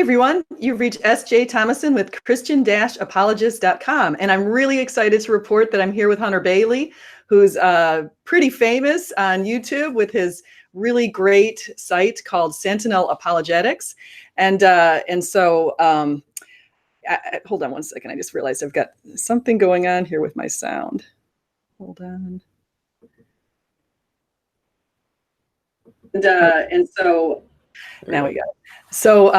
everyone. You've reached S.J. Thomason with Christian-Apologists.com. And I'm really excited to report that I'm here with Hunter Bailey, who's pretty famous on YouTube with his really great site called Sentinel Apologetics. And so hold on one second. I just realized I've got something going on here with my sound. Hold on. And so now we go. So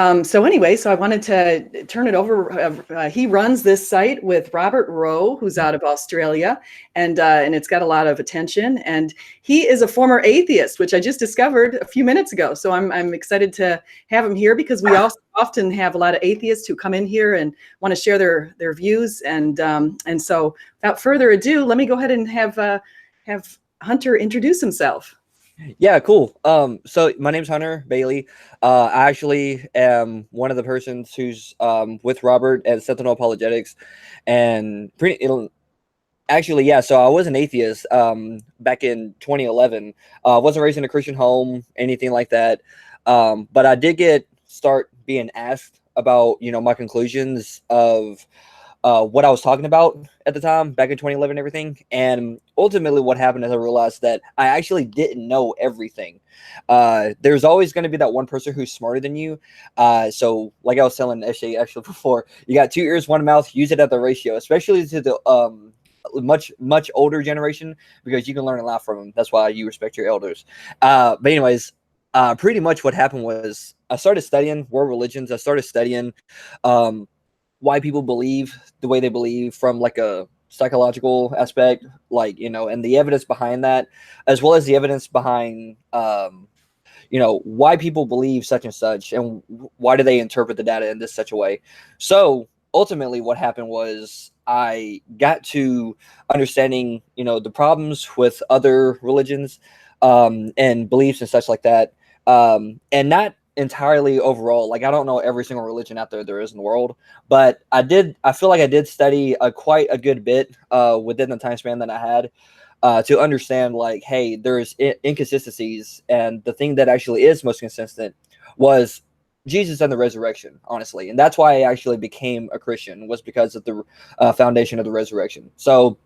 anyway, so I wanted to turn it over. He runs this site with Robert Rowe, who's out of Australia, and it's got a lot of attention. And he is a former atheist, which I just discovered a few minutes ago. So I'm excited to have him here because we also often have a lot of atheists who come in here and want to share their views. And so without further ado, let me go ahead and have Hunter introduce himself. Yeah, cool. So my name's Hunter Bailey. I actually am one of the persons who's with Robert at Sentinel Apologetics, and actually, yeah. So I was an atheist back in 2011. Wasn't raised in a Christian home, anything like that. But I did start being asked about my conclusions of what I was talking about at the time back in 2011 and everything. And ultimately what happened is I realized that I actually didn't know everything. There's always going to be that one person who's smarter than you. So like I was telling SJ actually before, you got 2 ears, 1 mouth, use it at the ratio, especially to the much older generation, because you can learn a lot from them. That's why you respect your elders. But anyways, pretty much what happened was I started studying world religions. I started studying why people believe the way they believe from like a psychological aspect, and the evidence behind that, as well as the evidence behind, why people believe such and such, and why do they interpret the data in this such a way. So ultimately what happened was I got to understanding, the problems with other religions, and beliefs and such like that. And not entirely overall, like I don't know every single religion out there is in the world, but I feel like I did study quite a good bit within the time span that I had to understand, like, hey, there's inconsistencies, and the thing that actually is most consistent was Jesus and the resurrection, honestly. And that's why I actually became a Christian, was because of the foundation of the resurrection. So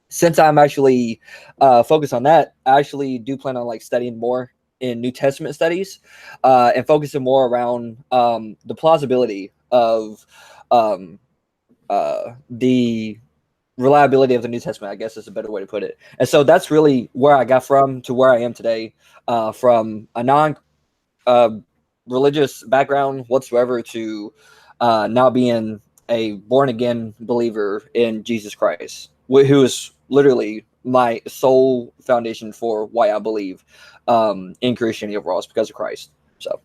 since I'm actually focused on that, I actually do plan on studying more in New Testament studies, and focusing more around the plausibility of the reliability of the New Testament, I guess is a better way to put it. And so that's really where I got from to where I am today, from a non-religious background whatsoever to now being a born-again believer in Jesus Christ, who is literally my sole foundation for why I believe in Christianity overall. Is because of Christ. So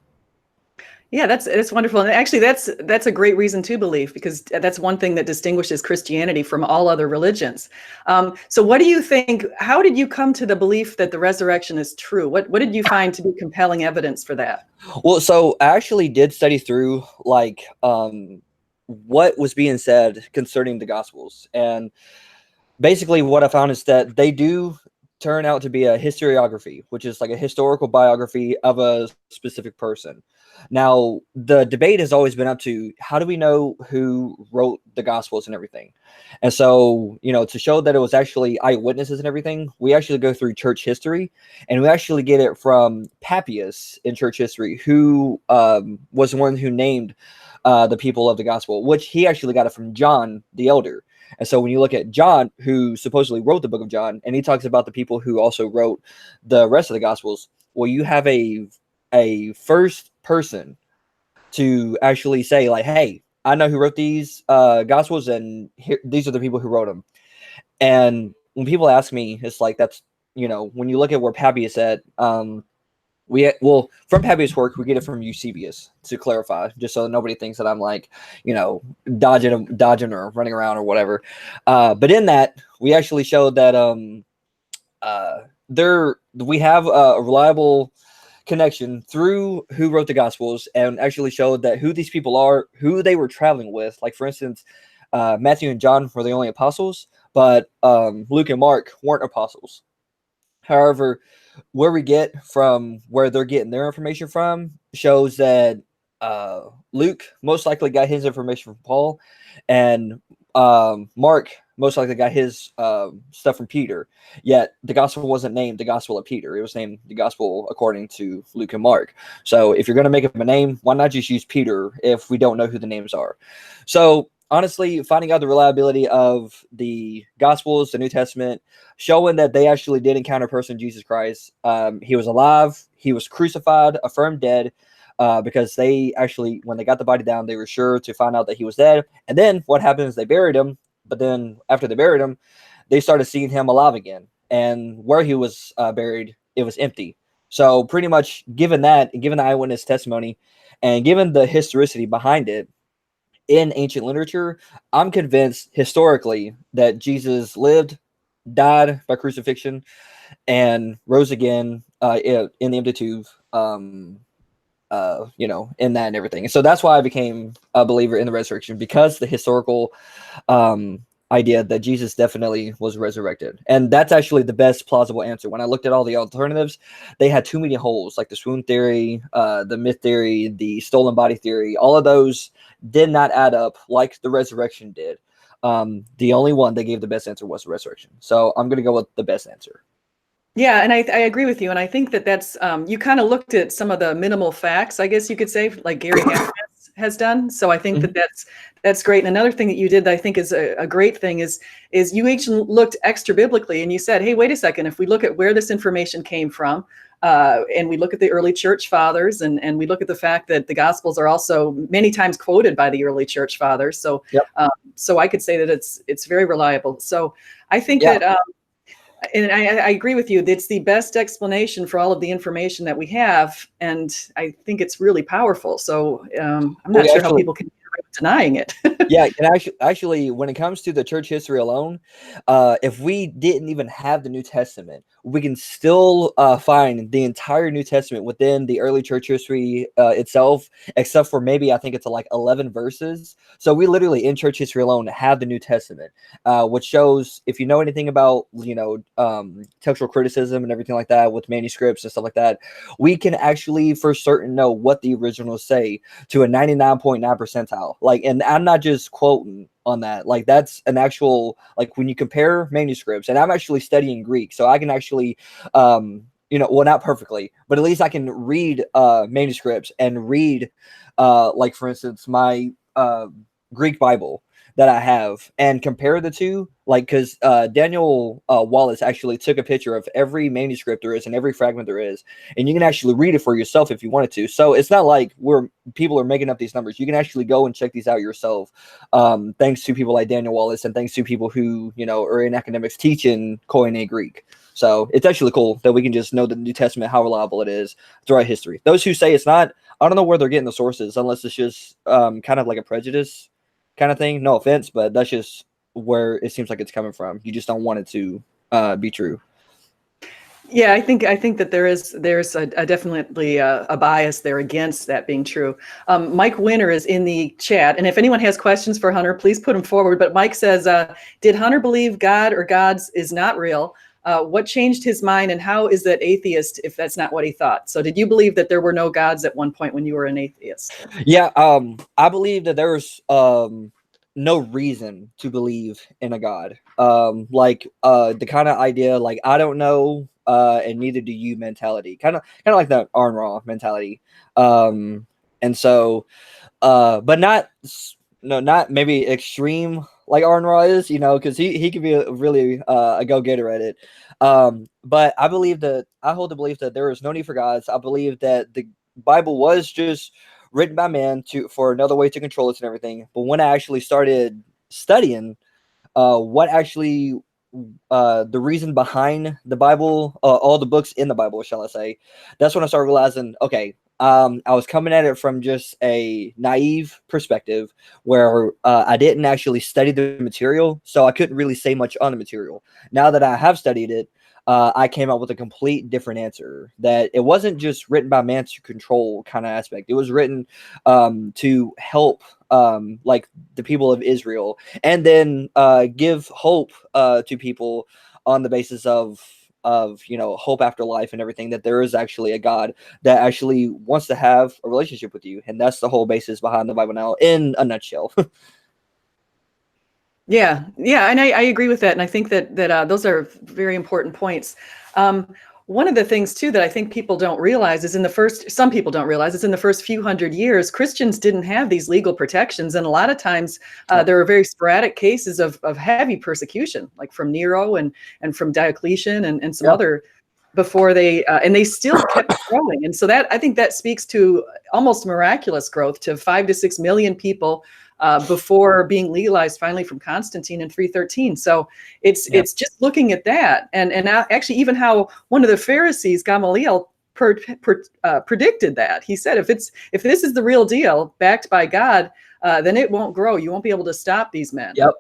yeah, that's wonderful. And actually that's a great reason to believe, because that's one thing that distinguishes Christianity from all other religions. So what do you think, how did you come to the belief that the resurrection is true? What did you find to be compelling evidence for that? Well, so I actually did study through what was being said concerning the Gospels, and basically what I found is that they do turn out to be a historiography, which is like a historical biography of a specific person. Now, the debate has always been up to, how do we know who wrote the Gospels and everything? And so, to show that it was actually eyewitnesses and everything, we actually go through church history, and we actually get it from Papias in church history, who was the one who named the people of the Gospel, which he actually got it from John the Elder. And so when you look at John, who supposedly wrote the book of John, and he talks about the people who also wrote the rest of the Gospels, well, you have a first person to actually say, like, hey, I know who wrote these Gospels, and these are the people who wrote them. And when people ask me, it's like, that's, when you look at where Papias at, from Papias' work, we get it from Eusebius, to clarify, just so nobody thinks that I'm dodging or running around or whatever. But in that, we actually showed that we have a reliable connection through who wrote the Gospels, and actually showed that who these people are, who they were traveling with. Like, for instance, Matthew and John were the only apostles, but Luke and Mark weren't apostles. However, where we get from where they're getting their information from shows that Luke most likely got his information from Paul, and Mark most likely got his stuff from Peter. Yet the gospel wasn't named the Gospel of Peter; it was named the Gospel according to Luke and Mark. So if you're going to make up a name, why not just use Peter if we don't know who the names are? So honestly, finding out the reliability of the Gospels, the New Testament, showing that they actually did encounter a person, Jesus Christ. He was alive, he was crucified, affirmed dead, because they actually, when they got the body down, they were sure to find out that he was dead. And then what happened is they buried him. But then after they buried him, they started seeing him alive again. And where he was buried, it was empty. So pretty much given that, and given the eyewitness testimony, and given the historicity behind it in ancient literature, I'm convinced historically that Jesus lived, died by crucifixion, and rose again in the empty tomb. In that and everything. And so that's why I became a believer in the resurrection, because the historical idea that Jesus definitely was resurrected. And that's actually the best plausible answer. When I looked at all the alternatives, they had too many holes, like the swoon theory, the myth theory, the stolen body theory. All of those did not add up like the resurrection did. The only one that gave the best answer was the resurrection. So I'm going to go with the best answer. Yeah, and I agree with you, and I think that that's you kind of looked at some of the minimal facts, I guess you could say, like Gary has done. So I think that that's great. And another thing that you did that I think is a great thing is you each looked extra biblically, and you said, hey, wait a second, if we look at where this information came from, and we look at the early church fathers, and we look at the fact that the Gospels are also many times quoted by the early church fathers. So so I could say that it's very reliable. So I think that. And I agree with you. It's the best explanation for all of the information that we have, and I think it's really powerful. So I'm not sure how people can be denying it. Yeah, and actually, when it comes to the church history alone, if we didn't even have the New Testament, we can still find the entire New Testament within the early church history itself, except for maybe I think it's like 11 verses. So we literally in church history alone have the New Testament, which shows, if you know anything about textual criticism and everything like that with manuscripts and stuff like that, we can actually for certain know what the originals say to a 99.9 percentile. Like, and I'm not just quoting on that. Like, that's an actual, like, when you compare manuscripts, and I'm actually studying Greek, so I can actually well, not perfectly, but at least I can read manuscripts and read like, for instance, my Greek Bible that I have, and compare the two, like, because Daniel Wallace actually took a picture of every manuscript there is and every fragment there is, and you can actually read it for yourself if you wanted to. So it's not like people are making up these numbers. You can actually go and check these out yourself, thanks to people like Daniel Wallace, and thanks to people who are in academics teaching Koine Greek. So it's actually cool that we can just know the New Testament, how reliable it is throughout history. Those who say it's not, I don't know where they're getting the sources, unless it's just kind of like a prejudice kind of thing. No offense, but that's just where it seems like it's coming from. You just don't want it to be true. Yeah, I think that there's definitely a bias there against that being true. Mike Winter is in the chat, and if anyone has questions for Hunter, please put them forward. But Mike says, did Hunter believe God or gods is not real? What changed his mind, and how is that atheist if that's not what he thought? So did you believe that there were no gods at one point when you were an atheist? Yeah, I believe that there's no reason to believe in a god. Like the kind of idea, like, I don't know, and neither do you mentality. Kind of like that Arn Ra mentality. And so but not maybe extreme like Arn Ra is, because he could be really a go-getter at it. But I hold the belief that there is no need for gods. I believe that the Bible was just written by man for another way to control us and everything. But when I actually started studying what actually the reason behind the Bible, all the books in the Bible, shall I say, that's when I started realizing, okay, I was coming at it from just a naive perspective where I didn't actually study the material, so I couldn't really say much on the material. Now that I have studied it, I came up with a complete different answer, that it wasn't just written by man to control kind of aspect. It was written to help like the people of Israel, and then give hope to people on the basis of of, you know, hope after life and everything, that there is actually a God that actually wants to have a relationship with you. And that's the whole basis behind the Bible now in a nutshell. Yeah, yeah, and I agree with that, and I think that those are very important points. One of the things too that I think people don't realize is some people don't realize is in the first few hundred years, Christians didn't have these legal protections, and a lot of times there were very sporadic cases of heavy persecution, like from Nero and from Diocletian and some other before they and they still kept growing, and so that I think that speaks to almost miraculous growth to 5 to 6 million people before being legalized finally from Constantine in 313. So it's just looking at that, and actually even how one of the Pharisees, Gamaliel, predicted that. He said, if this is the real deal, backed by God, then it won't grow. You won't be able to stop these men. Yep.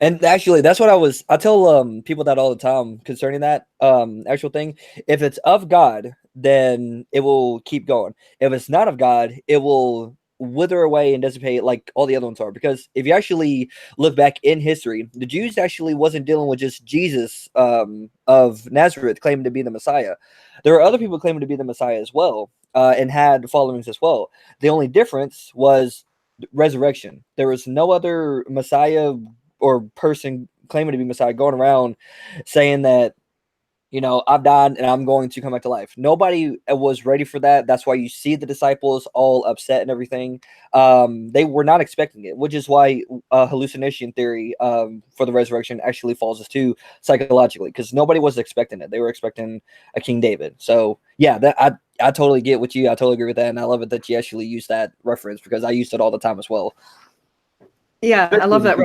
And actually, that's what I tell people that all the time concerning that actual thing. If it's of God, then it will keep going. If it's not of God, it will wither away and dissipate like all the other ones are. Because if you actually look back in history, the Jews actually wasn't dealing with just Jesus of Nazareth claiming to be the Messiah. There were other people claiming to be the Messiah as well, and had followings as well. The only difference was resurrection. There was no other Messiah or person claiming to be Messiah going around saying that, you know, I've died and I'm going to come back to life. Nobody was ready for that. That's why you see the disciples all upset and everything. They were not expecting it, which is why hallucination theory for the resurrection actually falls us too psychologically, because nobody was expecting it. They were expecting a King David. So yeah, that I totally get with you. I totally agree with that, and I love it that you actually use that reference, because I used it all the time as well. Yeah, I love that.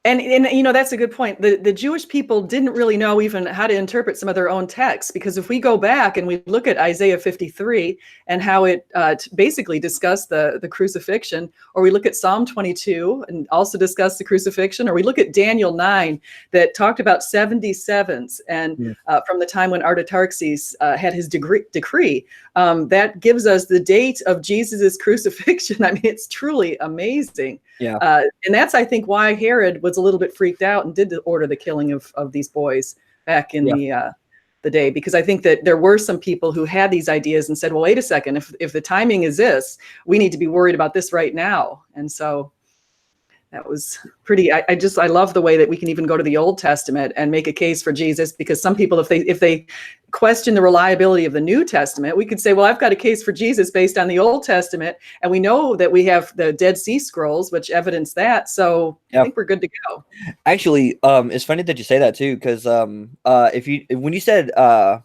And you know, that's a good point. The Jewish people didn't really know even how to interpret some of their own texts, because if we go back and we look at Isaiah 53 and how it basically discussed the crucifixion, or we look at Psalm 22 and also discuss the crucifixion, or we look at Daniel 9 that talked about 77s and from the time when Artaxerxes had his decree, that gives us the date of Jesus's crucifixion. I mean, it's truly amazing. Yeah. And that's, I think, why Herod was a little bit freaked out and did order the killing of these boys back in the day, because I think that there were some people who had these ideas and said, well, wait a second, if the timing is this, we need to be worried about this right now. And so that was pretty, I love the way that we can even go to the Old Testament and make a case for Jesus, because some people, if they question the reliability of the New Testament, we could say, well, I've got a case for Jesus based on the Old Testament, and we know that we have the Dead Sea Scrolls, which evidence that, so I think we're good to go. Actually, it's funny that you say that too, because when you said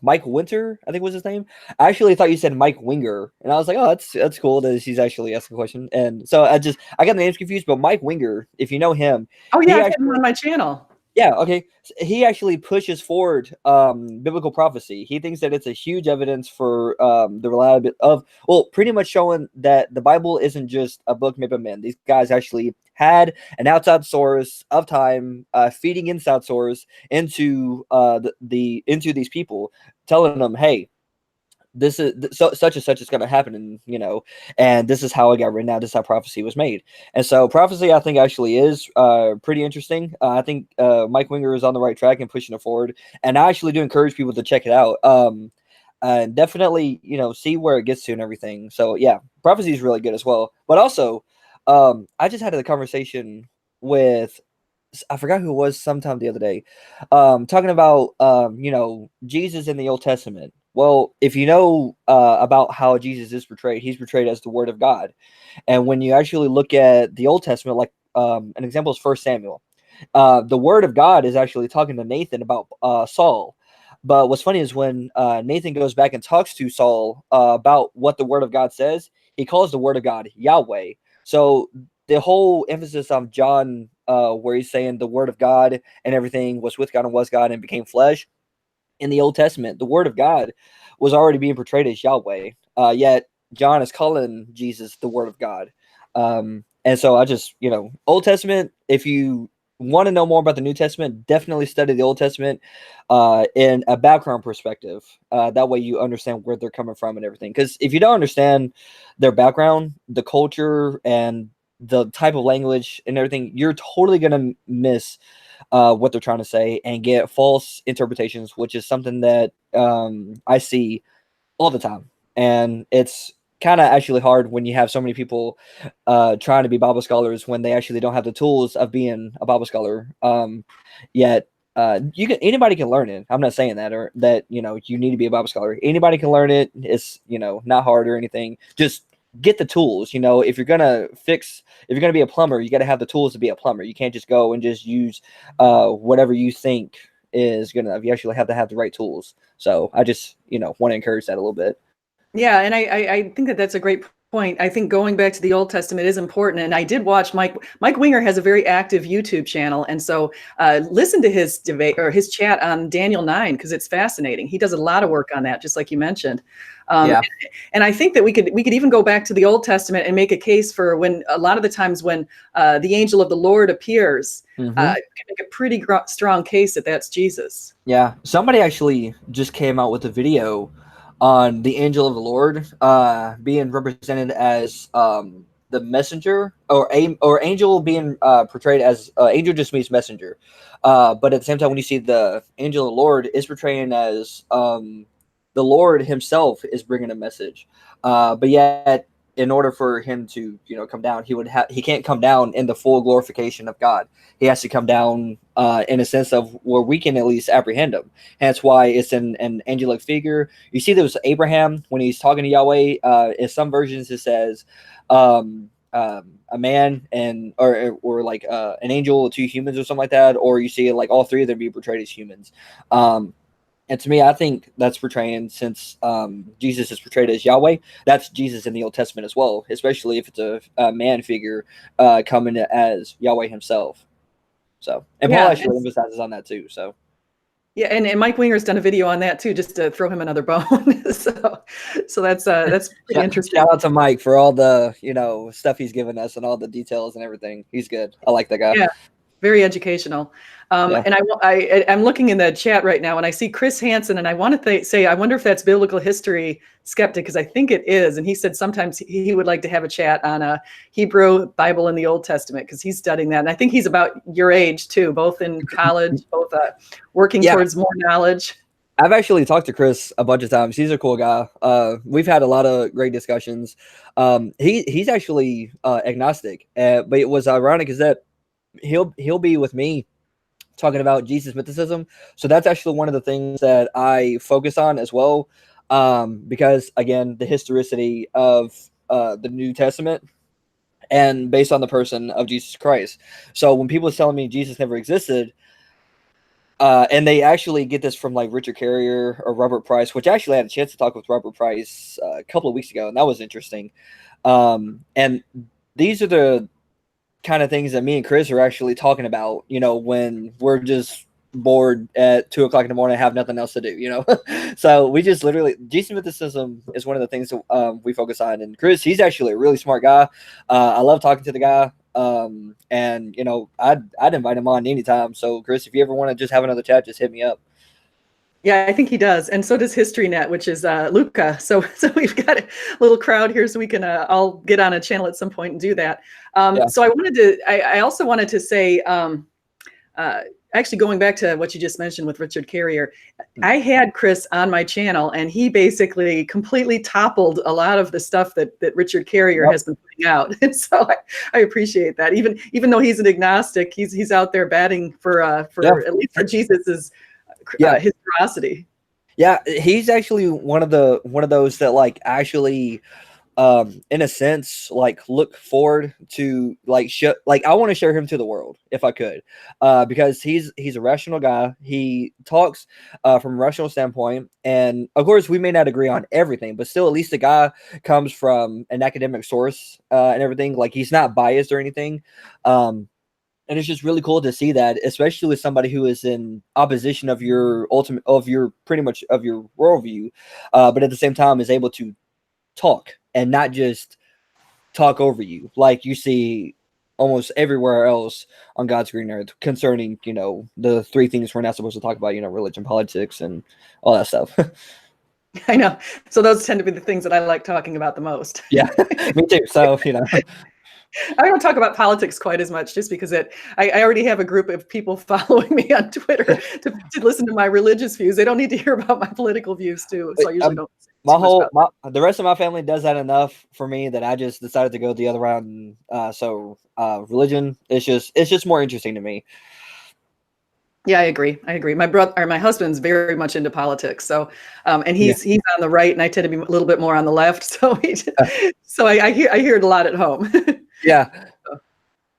Mike Winter, I think was his name, I actually thought you said Mike Winger, and I was like, oh, that's cool that he's actually asking a question. And so I got the names confused, but Mike Winger, if you know him, oh yeah, I have him on my channel. Yeah, okay. He actually pushes forward biblical prophecy. He thinks that it's a huge evidence for the reliability of, well, pretty much showing that the Bible isn't just a book made by men. These guys actually had an outside source of time feeding inside source into into these people, telling them, hey, this is such and such is going to happen, and and this is how it got written out. This is how prophecy was made. And so prophecy, I think, actually is pretty interesting. I think Mike Winger is on the right track and pushing it forward, and I actually do encourage people to check it out. And definitely, see where it gets to and everything. So yeah, prophecy is really good as well. But also, I just had a conversation with, I forgot who it was sometime the other day, talking about Jesus in the Old Testament. Well, if you know about how Jesus is portrayed, he's portrayed as the Word of God. And when you actually look at the Old Testament, like an example is 1 Samuel, the Word of God is actually talking to Nathan about Saul. But what's funny is when Nathan goes back and talks to Saul about what the Word of God says, he calls the Word of God Yahweh. So the whole emphasis on John, where he's saying the Word of God and everything was with God and was God and became flesh, in the Old Testament, the Word of God was already being portrayed as Yahweh. Yet John is calling Jesus the Word of God. And so I just, Old Testament, if you want to know more about the New Testament, definitely study the Old Testament in a background perspective. That way you understand where they're coming from and everything. Because if you don't understand their background, the culture, and the type of language and everything, you're totally going to miss what they're trying to say and get false interpretations, which is something that I see all the time. And it's kind of actually hard when you have so many people trying to be Bible scholars when they actually don't have the tools of being a Bible scholar. Yet anybody can learn it. I'm not saying that, or that, you need to be a Bible scholar. Anybody can learn it. It's, not hard or anything. Just get the tools. If you're gonna be a plumber, you got to have the tools to be a plumber. You can't just go and just use whatever you think is gonna. You actually have to have the right tools. So I just want to encourage that a little bit. Yeah, and I think that that's a great point. I think going back to the Old Testament is important. And I did watch Mike Winger has a very active YouTube channel. And so listen to his debate or his chat on Daniel 9, because it's fascinating. He does a lot of work on that, just like you mentioned. Yeah. And I think that we could even go back to the Old Testament and make a case for when a lot of the times when the angel of the Lord appears, can make a pretty strong case that that's Jesus. Yeah. Somebody actually just came out with a video on the angel of the Lord being represented as the messenger, or angel being portrayed as angel just means messenger. But at the same time, when you see the angel of the Lord is portraying as the Lord himself is bringing a message. But yet, in order for him to come down, he can't come down in the full glorification of God. He has to come down in a sense of where we can at least apprehend him. Hence why it's an angelic figure. You see, there was Abraham when he's talking to Yahweh. In some versions, it says a man or like an angel, two humans, or something like that. Or you see like all three of them be portrayed as humans. And to me, I think that's portraying, since Jesus is portrayed as Yahweh, that's Jesus in the Old Testament as well, especially if it's a man figure coming as Yahweh himself. So, and Paul actually emphasizes on that too. So, yeah, and Mike Winger's done a video on that too, just to throw him another bone. so that's pretty interesting. Shout out to Mike for all the stuff he's given us and all the details and everything. He's good. I like that guy. Yeah. Very educational. And I'm looking in the chat right now, and I see Chris Hansen, and I want to say, I wonder if that's biblical history skeptic, because I think it is. And he said sometimes he would like to have a chat on a Hebrew Bible in the Old Testament, because he's studying that. And I think he's about your age too, both in college, both working towards more knowledge. I've actually talked to Chris a bunch of times. He's a cool guy. We've had a lot of great discussions. He's actually agnostic, but it was ironic is that he'll be with me talking about Jesus mythicism. So that's actually one of the things that I focus on as well, because again, the historicity of the New Testament and based on the person of Jesus Christ. So when people are telling me Jesus never existed, and they actually get this from like Richard Carrier or Robert Price, which I actually had a chance to talk with Robert Price a couple of weeks ago, and that was interesting. And these are the kind of things that me and Chris are actually talking about, when we're just bored at 2:00 in the morning and have nothing else to do, So we just literally, Jesus mythicism is one of the things that we focus on. And Chris, he's actually a really smart guy. I love talking to the guy. And I'd invite him on anytime. So Chris, if you ever want to just have another chat, just hit me up. Yeah, I think he does. And so does HistoryNet, which is Luca. So we've got a little crowd here, so we can all get on a channel at some point and do that. So I also wanted to say, actually going back to what you just mentioned with Richard Carrier, I had Chris on my channel, and he basically completely toppled a lot of the stuff that Richard Carrier has been putting out. And so I appreciate that. Even though he's an agnostic, he's out there batting for at least for Jesus's his veracity. Yeah, he's actually one of those that like actually in a sense like look forward to like I want to share him to the world if I could, because he's a rational guy. He talks from a rational standpoint, and of course we may not agree on everything, but still at least the guy comes from an academic source and everything. Like he's not biased or anything. And it's just really cool to see that, especially with somebody who is in opposition of your pretty much of your worldview, but at the same time is able to talk and not just talk over you like you see almost everywhere else on God's green earth concerning, the three things we're not supposed to talk about, religion, politics, and all that stuff. I know. So those tend to be the things that I like talking about the most. Yeah, me too. So, I don't talk about politics quite as much, just because I already have a group of people following me on Twitter to listen to my religious views. They don't need to hear about my political views too, so I usually don't say too much about the rest of my family does that enough for me that I just decided to go the other route. And religion, it's just more interesting to me. Yeah, I agree. My husband's very much into politics. So, and he's on the right, and I tend to be a little bit more on the left. So, so I hear it a lot at home. Yeah.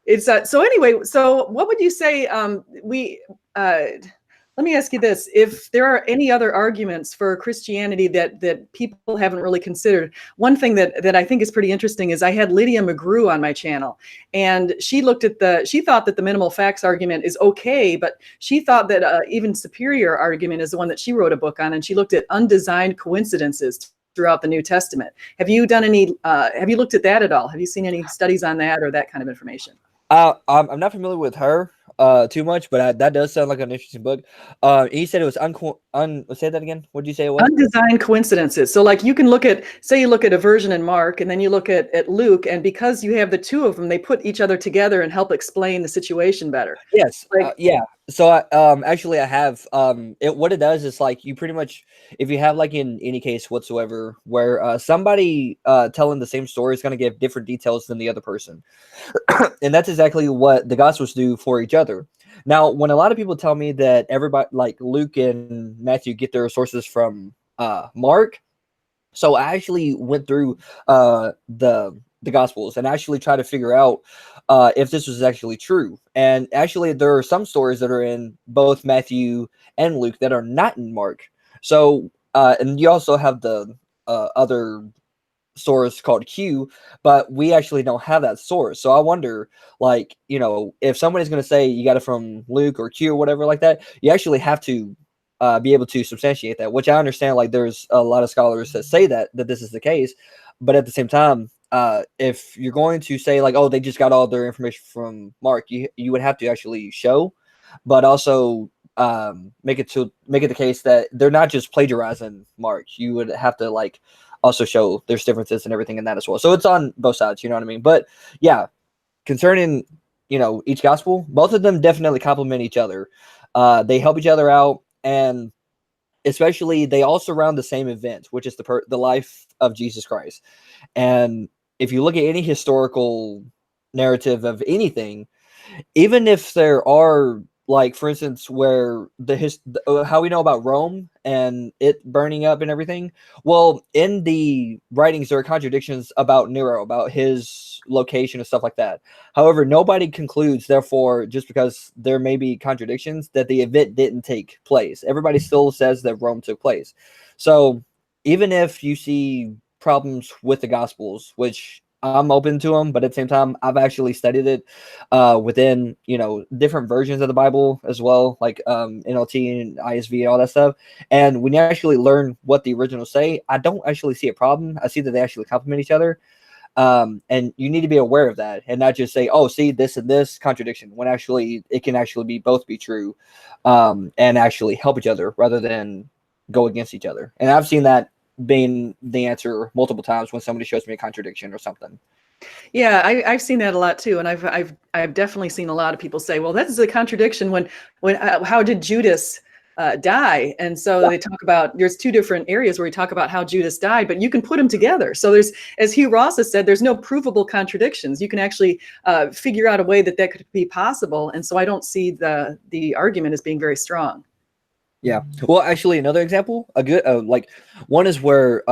It's so anyway. So, what would you say? Let me ask you this: if there are any other arguments for Christianity that people haven't really considered, one thing that I think is pretty interesting is I had Lydia McGrew on my channel, and she thought that the minimal facts argument is okay, but she thought that even superior argument is the one that she wrote a book on, and she looked at undesigned coincidences throughout the New Testament. Have you done any? Have you looked at that at all? Have you seen any studies on that or that kind of information? I'm not familiar with her too much, but that does sound like an interesting book. You said it was say that again. What did you say it was? Undesigned coincidences. So like you can say you look at a version in Mark, and then you look at Luke, and because you have the two of them, they put each other together and help explain the situation better. Yes. Yeah. So actually I have what it does is like you pretty much, if you have like in any case whatsoever where somebody telling the same story is going to give different details than the other person. And that's exactly what the Gospels do for each other. Now, when a lot of people tell me that everybody like Luke and Matthew get their sources from Mark, so I actually went through the Gospels and actually tried to figure out if this was actually true. And actually, there are some stories that are in both Matthew and Luke that are not in Mark. So, and you also have the other source called Q, but we actually don't have that source. So I wonder, like, if somebody's going to say you got it from Luke or Q or whatever like that, you actually have to be able to substantiate that, which I understand. Like, there's a lot of scholars that say that this is the case, but at the same time, if you're going to say like, oh, they just got all their information from Mark, you would have to actually show, but also make it the case that they're not just plagiarizing Mark. You would have to like also show there's differences and everything in that as well. So it's on both sides, you know what I mean? But yeah, concerning each gospel, both of them definitely complement each other. They help each other out, and especially they all surround the same event, which is the life of Jesus Christ. And if you look at any historical narrative of anything, even if there are, like, for instance, where how we know about Rome and it burning up and everything, well, in the writings there are contradictions about Nero, about his location and stuff like that. However, nobody concludes, therefore, just because there may be contradictions, that the event didn't take place. Everybody still says that Rome took place. So even if you see problems with the Gospels, which I'm open to them, but at the same time, I've actually studied it within, different versions of the Bible as well, like NLT and ISV and all that stuff. And when you actually learn what the originals say, I don't actually see a problem. I see that they actually complement each other. And you need to be aware of that and not just say, oh, see this and this contradiction, when actually it can actually both be true and actually help each other rather than go against each other. And I've seen that being the answer multiple times when somebody shows me a contradiction or something. Yeah, I've seen that a lot too, and I've definitely seen a lot of people say, "Well, that is a contradiction." When how did Judas die? And so they talk about, there's two different areas where we talk about how Judas died, but you can put them together. So there's, as Hugh Ross has said, there's no provable contradictions. You can actually figure out a way that could be possible, and so I don't see the argument as being very strong. Yeah. Well, actually, another example, a good like one is where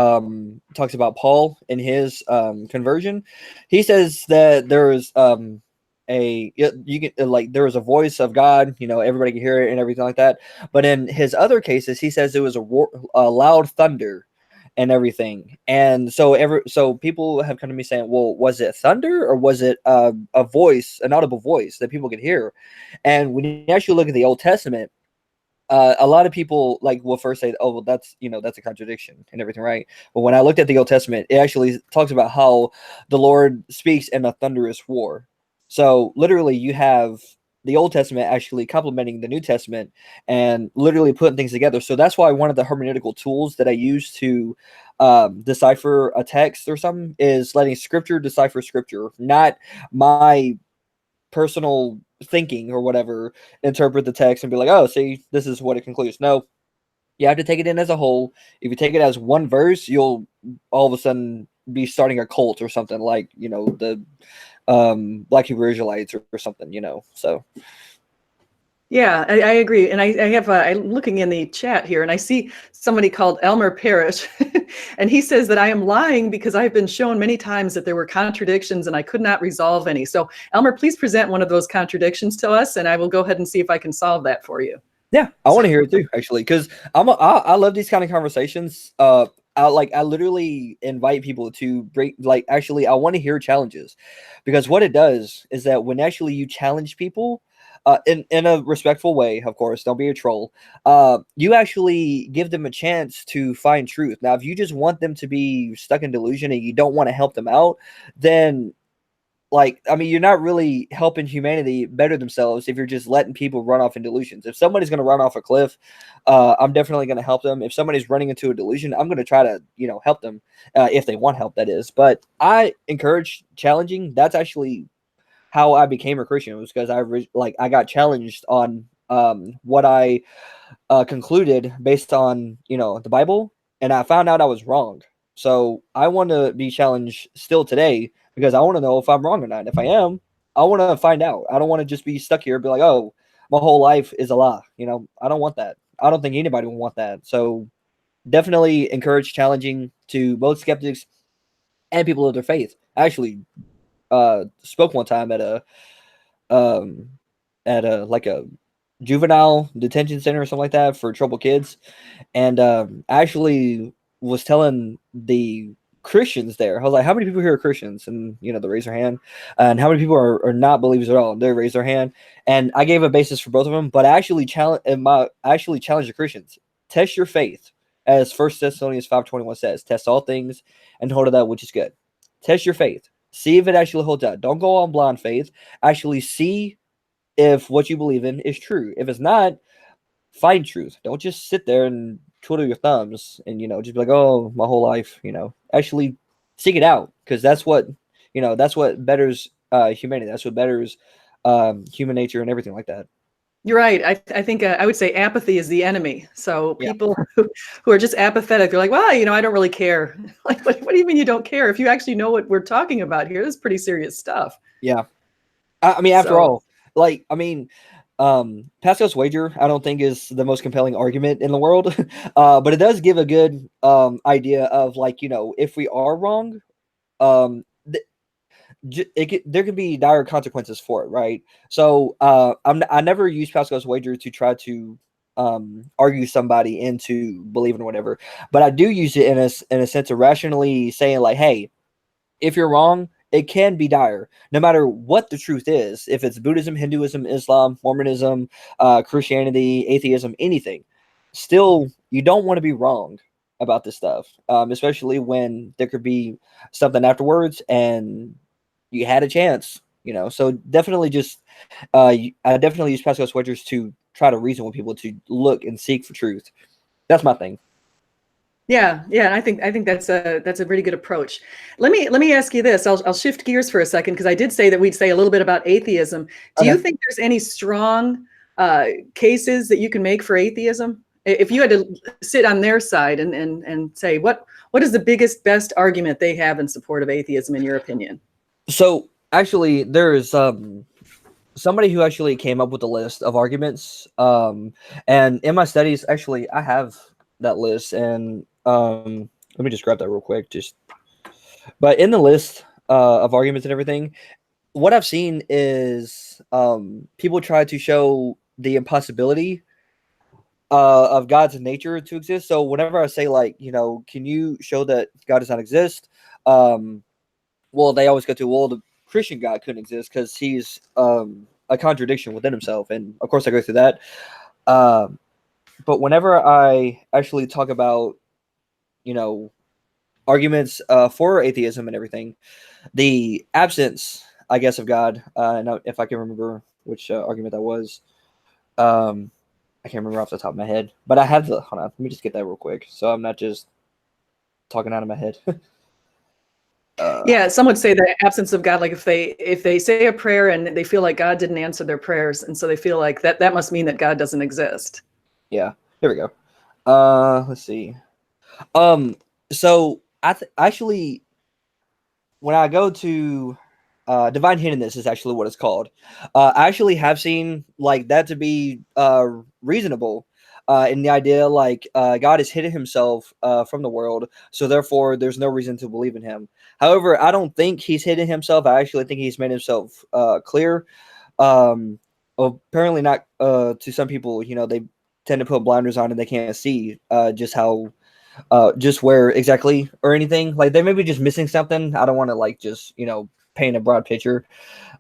talks about Paul in his conversion. He says that there was there was a voice of God, everybody can hear it and everything like that. But in his other cases, he says it was a loud thunder and everything. And so people have come to me saying, well, was it thunder or was it a voice, an audible voice that people could hear? And when you actually look at the Old Testament, a lot of people will first say, oh, well, that's a contradiction and everything, right? But when I looked at the Old Testament, it actually talks about how the Lord speaks in a thunderous roar. So literally you have the Old Testament actually complementing the New Testament and literally putting things together. So that's why one of the hermeneutical tools that I use to decipher a text or something is letting Scripture decipher Scripture, not my personal thinking or whatever interpret the text and be like, oh, see, this is what it concludes. No, you have to take it in as a whole. If you take it as one verse, you'll all of a sudden be starting a cult or something like, the Black Hebrew Israelites or something, so. Yeah, I agree. And I have, I'm looking in the chat here and I see somebody called Elmer Parrish, and he says that I am lying because I've been shown many times that there were contradictions and I could not resolve any. So Elmer, please present one of those contradictions to us and I will go ahead and see if I can solve that for you. Yeah, I want to hear it too, actually, because I love these kind of conversations. I literally invite people to break. Actually, I want to hear challenges, because what it does is that when actually you challenge people, in a respectful way, of course, don't be a troll. You actually give them a chance to find truth. Now, if you just want them to be stuck in delusion and you don't want to help them out, then you're not really helping humanity better themselves if you're just letting people run off in delusions. If somebody's going to run off a cliff, I'm definitely going to help them. If somebody's running into a delusion, I'm going to try to, help them if they want help, that is. But I encourage challenging. That's actually how I became a Christian. It was because I got challenged on what I concluded based on, the Bible, and I found out I was wrong. So I want to be challenged still today, because I want to know if I'm wrong or not. If I am, I want to find out. I don't want to just be stuck here and be like, oh, my whole life is a lie. I don't want that. I don't think anybody would want that. So definitely encourage challenging to both skeptics and people of their faith. I actually spoke one time at a juvenile detention center or something like that for troubled kids, and actually was telling the Christians there, I was like, how many people here are Christians? And they raise their hand. And how many people are not believers at all? And they raise their hand. And I gave a basis for both of them, but I actually challenge the Christians. Test your faith, as 1 Thessalonians 5:21 says. Test all things and hold to that which is good. Test your faith. See if it actually holds out. Don't go on blind faith. Actually see if what you believe in is true. If it's not, find truth. Don't just sit there and twiddle your thumbs and just be like, oh, my whole life. Actually seek it out, because that's what betters humanity. That's what betters human nature and everything like that. You're right. I think I would say apathy is the enemy. So people who are just apathetic, they're like, well, I don't really care. Like, what do you mean you don't care? If you actually know what we're talking about here, this is pretty serious stuff. Yeah. After all, Pascal's wager, I don't think is the most compelling argument in the world, but it does give a good idea of if we are wrong, there can be dire consequences for it, right? So I never use Pascal's wager to try to argue somebody into believing or whatever, but I do use it in a sense of rationally saying hey, if you're wrong, it can be dire, no matter what the truth is. If it's Buddhism, Hinduism, Islam, Mormonism, Christianity, atheism, anything, still, you don't want to be wrong about this stuff, especially when there could be something afterwards and you had a chance, So definitely I definitely use Pascal's wedgers to try to reason with people to look and seek for truth. That's my thing. Yeah, and I think that's a pretty good approach. Let me ask you this. I'll shift gears for a second, because I did say that we'd say a little bit about atheism. Do you think there's any strong cases that you can make for atheism? If you had to sit on their side and say what is the biggest, best argument they have in support of atheism, in your opinion? So actually, there's somebody who actually came up with a list of arguments. And in my studies, actually, I have that list, and let me just grab that real quick. But in the list of arguments and everything, what I've seen is people try to show the impossibility of God's nature to exist. So whenever I say can you show that God does not exist? Well, they always go to, the Christian God couldn't exist because he's a contradiction within himself, and of course I go through that. But whenever I actually talk about arguments for atheism and everything, the absence, I guess, of God, and if I can remember which argument that was. I can't remember off the top of my head, but I have the. Hold on, let me just get that real quick, so I'm not just talking out of my head. Yeah, some would say the absence of God, like if they say a prayer and they feel like God didn't answer their prayers, and so they feel like that must mean that God doesn't exist. Yeah, here we go. Let's see. So actually, when I go to divine hiddenness is actually what it's called. I actually have seen like that to be reasonable in the idea like God has hidden himself from the world, so therefore there's no reason to believe in him. However, I don't think he's hidden himself. I actually think he's made himself clear. Apparently not to some people, they tend to put blinders on and they can't see just how just where exactly or anything. Like they may be just missing something. I don't want to like just paint a broad picture.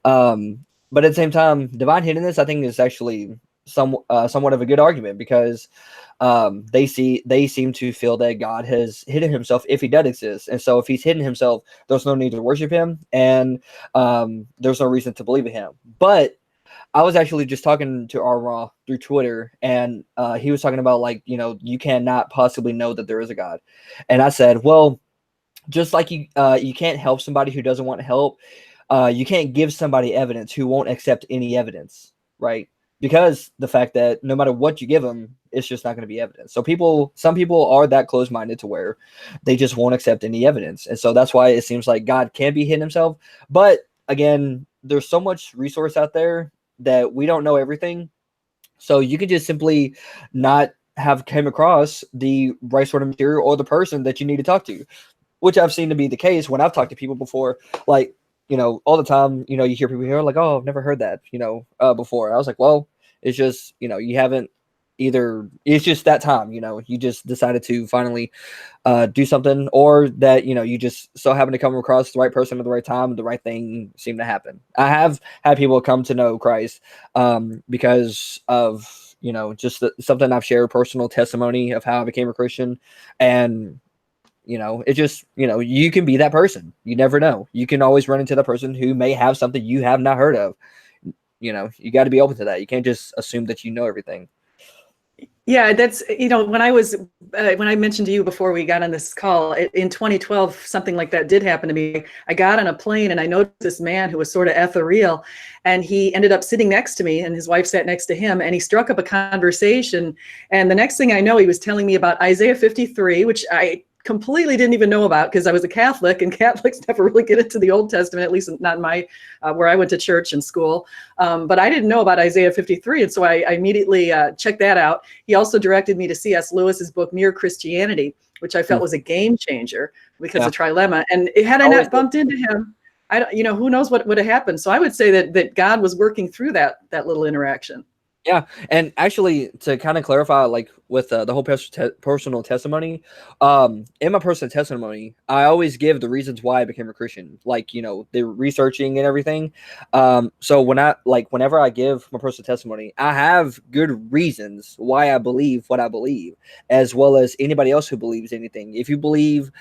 But at the same time, divine hiddenness I think is actually somewhat of a good argument, because they seem to feel that God has hidden himself if he does exist, and so if he's hidden himself, there's no need to worship him, and there's no reason to believe in him. But I was actually just talking to Ra through Twitter, and he was talking about like, you cannot possibly know that there is a God. And I said, well, just like you can't help somebody who doesn't want help, you can't give somebody evidence who won't accept any evidence, right? Because the fact that no matter what you give them, it's just not going to be evidence. So some people are that close-minded to where they just won't accept any evidence. And so that's why it seems like God can be hidden himself. But again, there's so much resource out there that we don't know everything. So you could just simply not have came across the right sort of material or the person that you need to talk to, which I've seen to be the case when I've talked to people before. Like, all the time, you hear people here like, oh, I've never heard that, before. I was like, well, it's just, you haven't either. It's just that time, you just decided to finally do something, or that, you just so happen to come across the right person at the right time and the right thing seemed to happen. I have had people come to know Christ because of, just something I've shared, personal testimony of how I became a Christian. And it just, you can be that person. You never know. You can always run into the person who may have something you have not heard of. You got to be open to that. You can't just assume that you know everything. Yeah, that's, when I mentioned to you before we got on this call, in 2012, something like that did happen to me. I got on a plane and I noticed this man who was sort of ethereal, and he ended up sitting next to me, and his wife sat next to him, and he struck up a conversation. And the next thing I know, he was telling me about Isaiah 53, which I completely didn't even know about because I was a Catholic, and Catholics never really get into the Old Testament, at least not in my where I went to church and school. But I didn't know about Isaiah 53, and so I immediately checked that out. He also directed me to C.S. Lewis's book Mere Christianity, which I felt was a game changer because of trilemma. And had I not bumped into him, who knows what would have happened. So I would say that God was working through that little interaction. Yeah, and actually, to kind of clarify, like with the whole personal testimony, in my personal testimony, I always give the reasons why I became a Christian, like the researching and everything. So whenever I give my personal testimony, I have good reasons why I believe what I believe, as well as anybody else who believes anything. If you believe,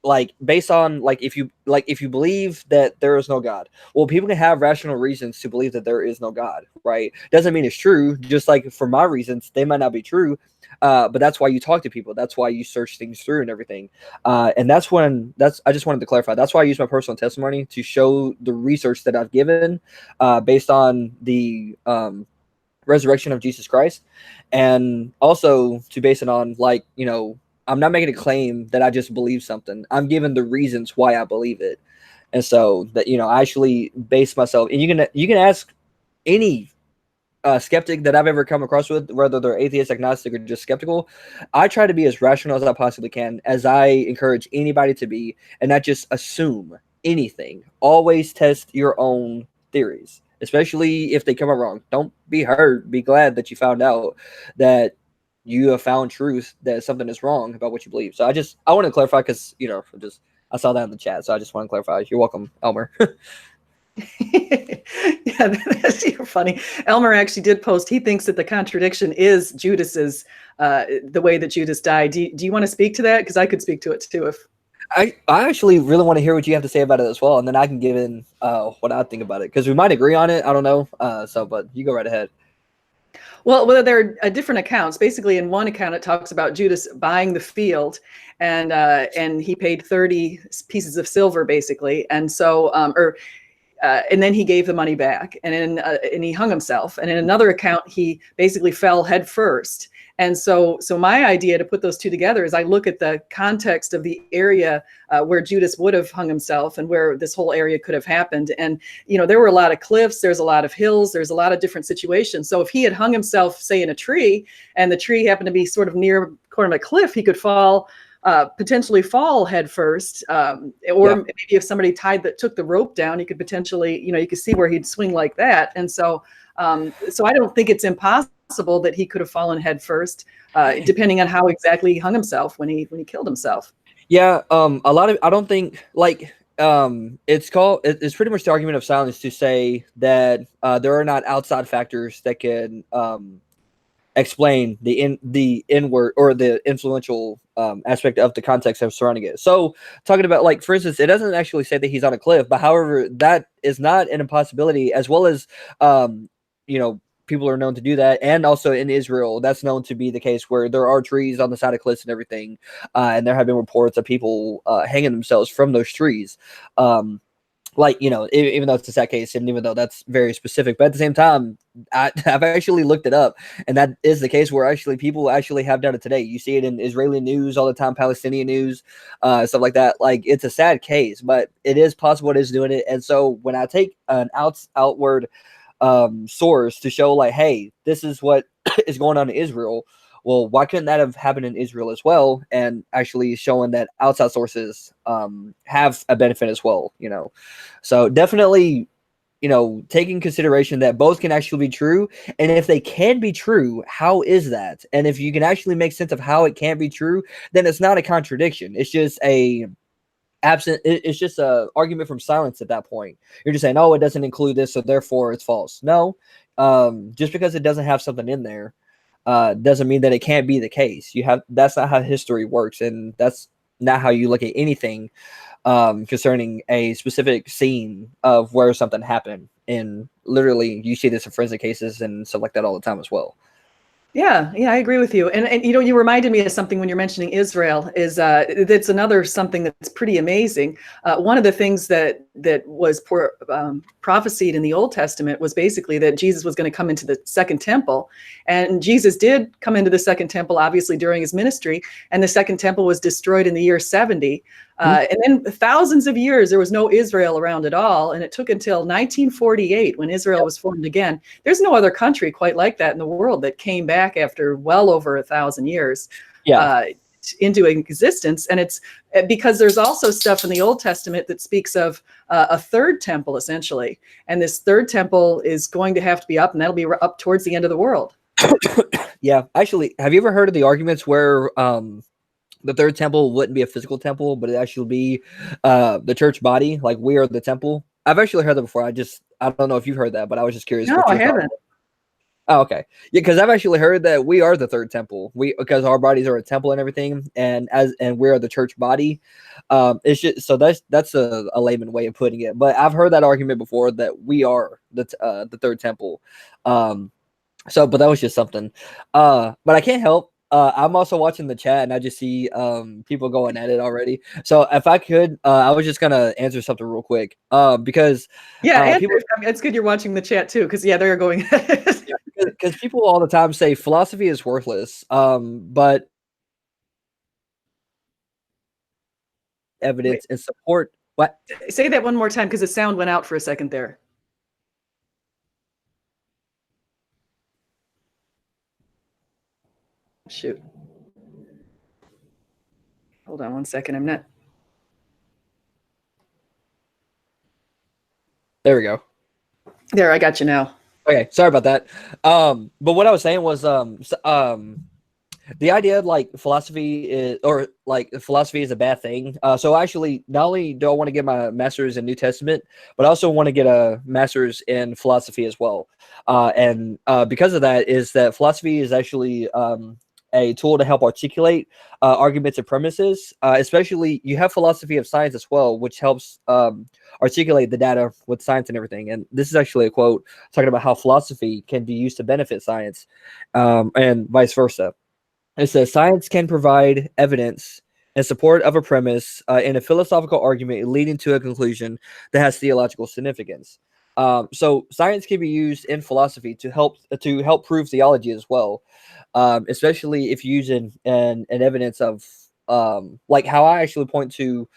like based on if you believe that there is no God, well, people can have rational reasons to believe that there is no God, right? Doesn't mean it's true. Just like for my reasons, they might not be true, but that's why you talk to people. That's why you search things through and everything. And I just wanted to clarify. That's why I use my personal testimony to show the research that I've given based on the resurrection of Jesus Christ, and also to base it on I'm not making a claim that I just believe something. I'm giving the reasons why I believe it. And so that, I actually base myself, and you can ask any skeptic that I've ever come across with, whether they're atheist, agnostic, or just skeptical. I try to be as rational as I possibly can, as I encourage anybody to be, and not just assume anything. Always test your own theories, especially if they come out wrong. Don't be hurt. Be glad that you found out that you have found truth, that something is wrong about what you believe. So I want to clarify because, I saw that in the chat. So I just want to clarify. You're welcome, Elmer. Yeah, you're funny. Elmer actually did post, he thinks that the contradiction is Judas's, the way that Judas died. Do you want to speak to that? Because I could speak to it too. I actually really want to hear what you have to say about it as well, and then I can give in what I think about it, because we might agree on it. I don't know. But you go right ahead. Well, there are different accounts. Basically, in one account, it talks about Judas buying the field, and he paid 30 pieces of silver, basically, and so and then he gave the money back, and he hung himself. And in another account, he basically fell head first. And so my idea to put those two together is I look at the context of the area where Judas would have hung himself and where this whole area could have happened. And, there were a lot of cliffs, there's a lot of hills, there's a lot of different situations. So if he had hung himself, say, in a tree, and the tree happened to be sort of near corner of a cliff, he could potentially fall head first. Maybe if somebody took the rope down, he could potentially, you could see where he'd swing like that. And so I don't think it's impossible that he could have fallen head first, depending on how exactly he hung himself when he killed himself. Yeah, I don't think it's pretty much the argument of silence to say that there are not outside factors that can explain the inward or the influential aspect of the context of surrounding it. So talking about, like, for instance, it doesn't actually say that he's on a cliff, but however, that is not an impossibility, as well as people are known to do that. And also in Israel, that's known to be the case, where there are trees on the side of cliffs and everything. And there have been reports of people hanging themselves from those trees. Even though it's a sad case, and even though that's very specific, but at the same time, I've actually looked it up, and that is the case where people actually have done it today. You see it in Israeli news all the time, Palestinian news, stuff like that. Like, it's a sad case, but it is possible it is doing it. And so when I take an outward source to show, like, hey, this is what is going on in Israel, well, why couldn't that have happened in Israel as well? And actually showing that outside sources have a benefit as well, So definitely, taking consideration that both can actually be true. And if they can be true, how is that? And if you can actually make sense of how it can be true, then it's not a contradiction. It's just it's just a argument from silence at that point. You're just saying, oh, it doesn't include this, so therefore it's false. No, just because it doesn't have something in there doesn't mean that it can't be the case. That's not how history works, and that's not how you look at anything concerning a specific scene of where something happened. And literally, you see this in forensic cases and stuff like that all the time as well. Yeah, I agree with you. And you reminded me of something when you're mentioning Israel. That's another something that's pretty amazing. One of the things that was prophesied in the Old Testament was basically that Jesus was going to come into the second temple. And Jesus did come into the second temple, obviously, during his ministry. And the second temple was destroyed in the year 70. And then thousands of years, there was no Israel around at all. And it took until 1948 when Israel was formed again. There's no other country quite like that in the world that came back after well over 1,000 years into existence. And it's because there's also stuff in the Old Testament that speaks of a third temple, essentially. And this third temple is going to have to be up, and that'll be up towards the end of the world. Yeah. Actually, have you ever heard of the arguments where the third temple wouldn't be a physical temple, but it actually be the church body, like we are the temple? I've actually heard that before. I don't know if you've heard that, but I was just curious. No, I haven't. Oh, okay. Yeah, because I've actually heard that we are the third temple. Because our bodies are a temple and everything, and we are the church body. It's just, so that's a layman way of putting it. But I've heard that argument before, that we are the third temple. But that was just something. But I can't help. I'm also watching the chat, and I just see people going at it already. So if I could, I was just gonna answer something real quick, because it's good you're watching the chat too, because they're going. Because people all the time say philosophy is worthless, but evidence and support. What? Say that one more time, because the sound went out for a second there. Shoot. Hold on one second. I'm not. There we go. There, I got you now. Okay, sorry about that. But what I was saying was the idea of philosophy is a bad thing. So actually, not only do I want to get my master's in New Testament, but I also want to get a master's in philosophy as well. And because of that, is that philosophy is actually a tool to help articulate arguments and premises. Especially, you have philosophy of science as well, which helps articulate the data with science and everything. And this is actually a quote talking about how philosophy can be used to benefit science, and vice versa. It says science can provide evidence in support of a premise in a philosophical argument leading to a conclusion that has theological significance. So science can be used in philosophy to help prove theology as well, especially if you use an evidence of like how I actually point to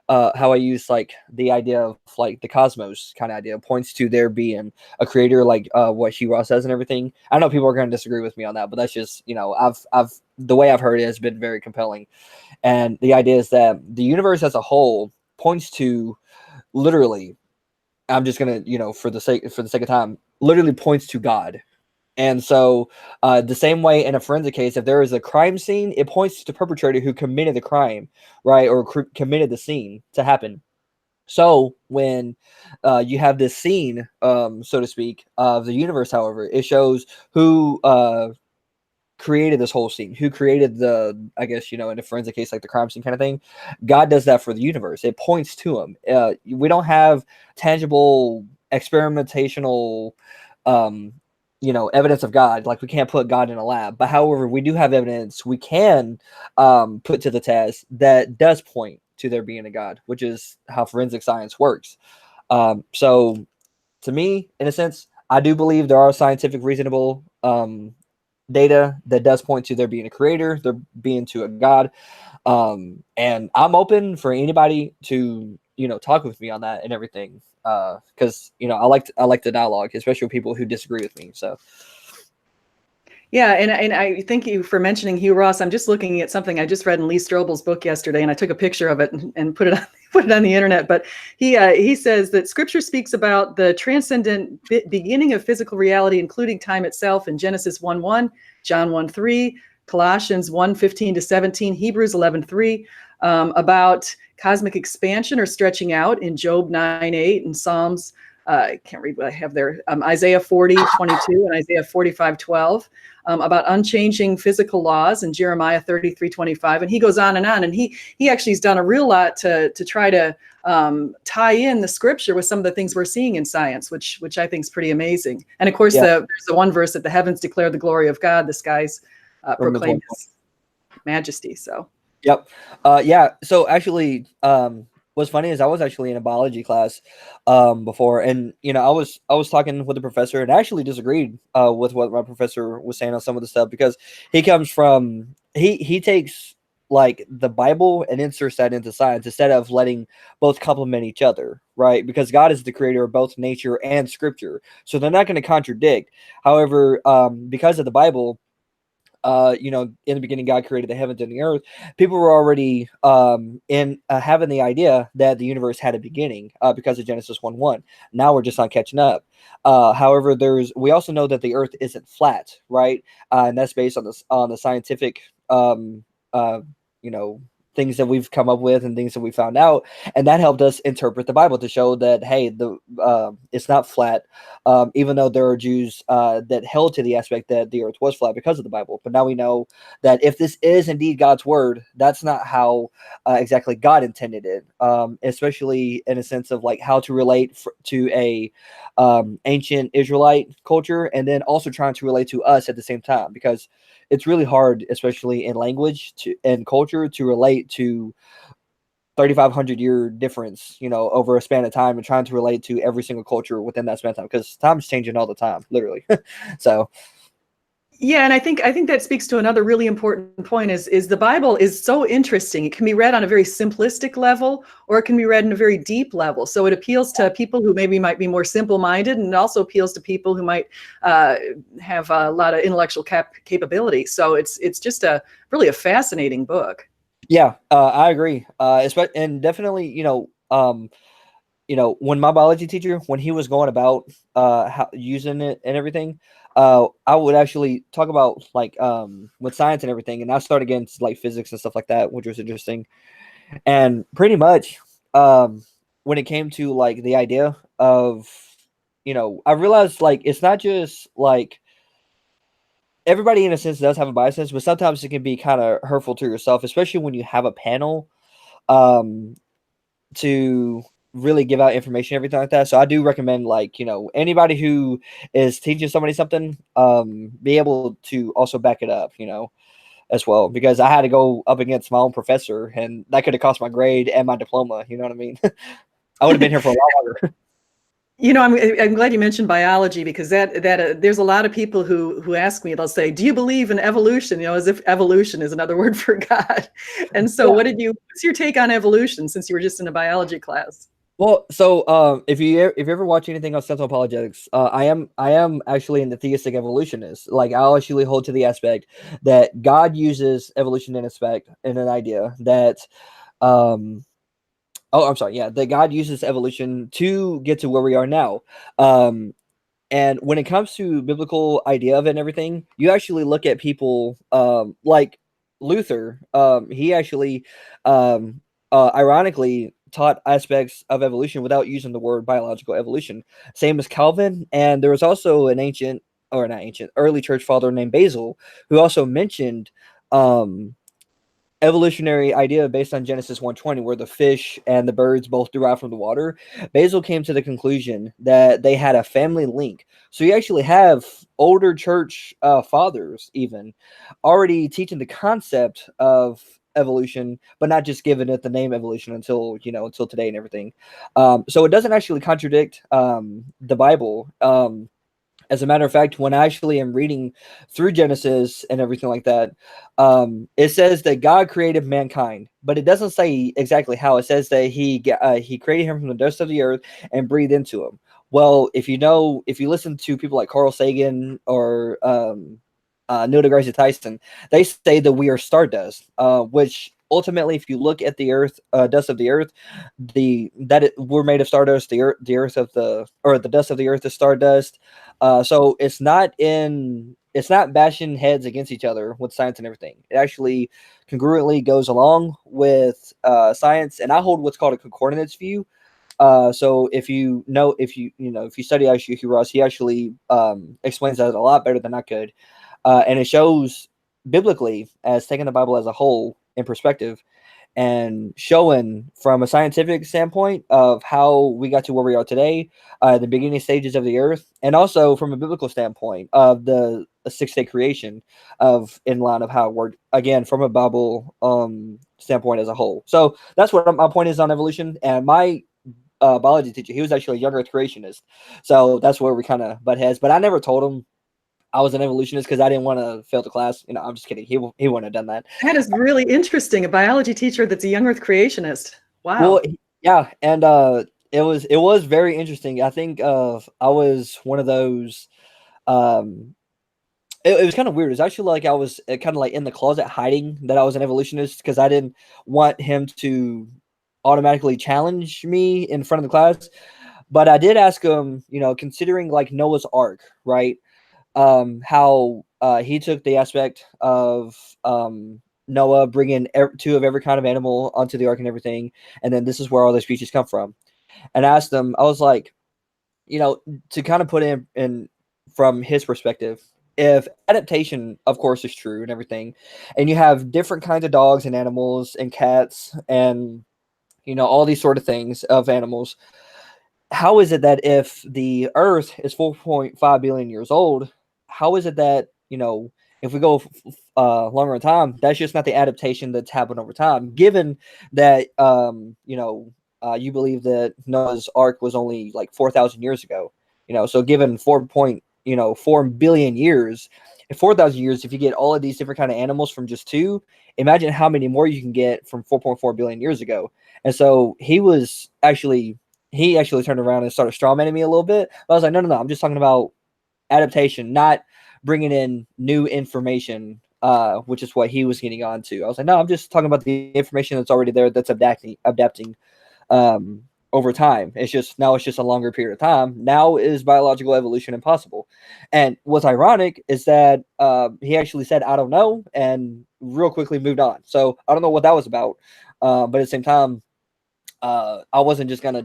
how I use like the idea of like the cosmos kind of idea points to there being a creator, like what Hugh Ross says and everything. I know people are going to disagree with me on that, but that's just, you know, I've the way I've heard it has been very compelling. And the idea is that the universe as a whole points to literally, I'm just gonna, you know, for the sake of time, literally points to God. And so, the same way in a forensic case, if there is a crime scene, it points to the perpetrator who committed the crime, right, or committed the scene to happen. So when you have this scene, so to speak, of the universe, however, it shows who created this whole scene, who created the, I guess, you know, in a forensic case, like the crime scene kind of thing. God does that for the universe. It points to him. We don't have tangible experimentational you know, evidence of God. Like we can't put God in a lab, but however, we do have evidence we can put to the test that does point to there being a God, which is how forensic science works. So to me, in a sense, I do believe there are scientific reasonable data that does point to there being a creator, there being to a God. And I'm open for anybody to, you know, talk with me on that and everything. Because, you know, I like the dialogue, especially with people who disagree with me. So yeah, and I thank you for mentioning Hugh Ross. I'm just looking at something I just read in Lee Strobel's book yesterday, and I took a picture of it and put it on put it on the internet. But he says that Scripture speaks about the transcendent beginning of physical reality, including time itself, in Genesis 1:1, John 1:3, Colossians 1:15-17, Hebrews 11:3, about cosmic expansion or stretching out in Job 9:8 and Psalms. I can't read what I have there. Isaiah 40:22 and Isaiah 45:12. About unchanging physical laws in Jeremiah 33:25, and he goes on, and he actually has done a real lot to try to tie in the scripture with some of the things we're seeing in science, which I think is pretty amazing. And of course, there's the one verse that the heavens declare the glory of God, the skies proclaim His majesty. So, yep, yeah. So actually, what's funny is I was actually in a biology class before, and you know, I was talking with the professor and I actually disagreed with what my professor was saying on some of the stuff, because he comes from he takes like the Bible and inserts that into science instead of letting both complement each other, right? Because God is the creator of both nature and scripture, so they're not going to contradict. However, because of the Bible, you know, in the beginning, God created the heavens and the earth. People were already in having the idea that the universe had a beginning because of Genesis 1:1. Now we're just not catching up. However, we also know that the earth isn't flat, right? And that's based on the scientific, you know, things that we've come up with and things that we found out, and that helped us interpret the Bible to show that, hey, it's not flat, even though there are Jews that held to the aspect that the earth was flat because of the Bible. But now we know that if this is indeed God's word, that's not how exactly God intended it, especially in a sense of like how to relate to a ancient Israelite culture, and then also trying to relate to us at the same time, because it's really hard, especially in language and culture, to relate to 3,500 year difference, you know, over a span of time, and trying to relate to every single culture within that span of time, because time's changing all the time, literally. So yeah, and I think that speaks to another really important point is the Bible is so interesting. It can be read on a very simplistic level, or it can be read in a very deep level. So it appeals to people who maybe might be more simple-minded, and it also appeals to people who might have a lot of intellectual capability. So it's just really a fascinating book. yeah, I agree. And definitely, you know, when my biology teacher, when he was going about how using it and everything, I would actually talk about like with science and everything, and I started getting into like physics and stuff like that, which was interesting. And pretty much when it came to like the idea of, you know, I realized like it's not just like everybody in a sense does have a bias, but sometimes it can be kind of hurtful to yourself, especially when you have a panel um, to really give out information, everything like that. So I do recommend, like, anybody who is teaching somebody something, be able to also back it up, as well, because I had to go up against my own professor, and that could have cost my grade and my diploma. You know what I mean? I would have been here for a lot longer. I'm glad you mentioned biology, because there's a lot of people who ask me, they'll say, "Do you believe in evolution?" As if evolution is another word for God. And so, Yeah. what's your take on evolution, since you were just in a biology class? Well, so if you ever watch anything on Sentinel Apologetics, I am actually an atheistic evolutionist. Like, I actually hold to the aspect that God uses evolution in an idea that um oh, I'm sorry, yeah, that God uses evolution to get to where we are now. Um And when it comes to biblical idea of it and everything, you actually look at people like Luther. He actually, ironically, taught aspects of evolution without using the word biological evolution. Same as Calvin. And there was also an ancient, or not ancient, early church father named Basil, who also mentioned um, evolutionary idea based on Genesis 1:20, where the fish and the birds both derive from the water. Basil came to the conclusion that they had a family link. So you actually have older church fathers even already teaching the concept of evolution, but not just giving it the name evolution until today and everything. So it doesn't actually contradict the Bible. As a matter of fact, when I actually am reading through Genesis and everything like that, it says that God created mankind, but it doesn't say exactly how. It says that he created him from the dust of the earth and breathed into him. Well, if you listen to people like Carl Sagan or Neil deGrasse Tyson, they say that we are stardust, which ultimately, if you look at the earth, dust of the earth, we're made of stardust. The dust of the earth is stardust. So it's not bashing heads against each other with science and everything. It actually congruently goes along with science, and I hold what's called a concordance view. So if you study ISU Hugh Ross, he actually explains that a lot better than I could, and it shows biblically as taking the Bible as a whole in perspective and showing from a scientific standpoint of how we got to where we are today, the beginning stages of the earth, and also from a biblical standpoint of the 6-day creation of in line of how it worked, again, from a Bible standpoint as a whole. So that's what my point is on evolution. And my biology teacher, he was actually a young earth creationist. So that's where we kind of butt heads. But I never told him I was an evolutionist because I didn't want to fail the class. I'm just kidding. He wouldn't have done that. That is really interesting. A biology teacher that's a young Earth creationist. Well, Wow. yeah, and it was very interesting. I think I was one of those. Um, it was kind of weird. It was actually like I was kind of like in the closet hiding that I was an evolutionist because I didn't want him to automatically challenge me in front of the class. But I did ask him, considering like Noah's Ark, right? How he took the aspect of Noah bringing two of every kind of animal onto the ark and everything, and then this is where all the species come from. And I asked him, I was like, to kind of put in from his perspective, if adaptation, of course, is true and everything, and you have different kinds of dogs and animals and cats and all these sort of things of animals, how is it that if the Earth is 4.5 billion years old, how is it that if we go longer in time, that's just not the adaptation that's happened over time? Given that you believe that Noah's Ark was only like 4,000 years ago, so given 4 billion years, in 4,000 years, if you get all of these different kind of animals from just two, imagine how many more you can get from 4.4 billion years ago. And so he actually turned around and started strawmanning me a little bit. But I was like, no, I'm just talking about adaptation, not bringing in new information, which is what he was getting on to. I was like, no, I'm just talking about the information that's already there that's adapting over time. It's just a longer period of time. Now is biological evolution impossible? And what's ironic is that he actually said, I don't know, and real quickly moved on. So I don't know what that was about. But at the same time, I wasn't just gonna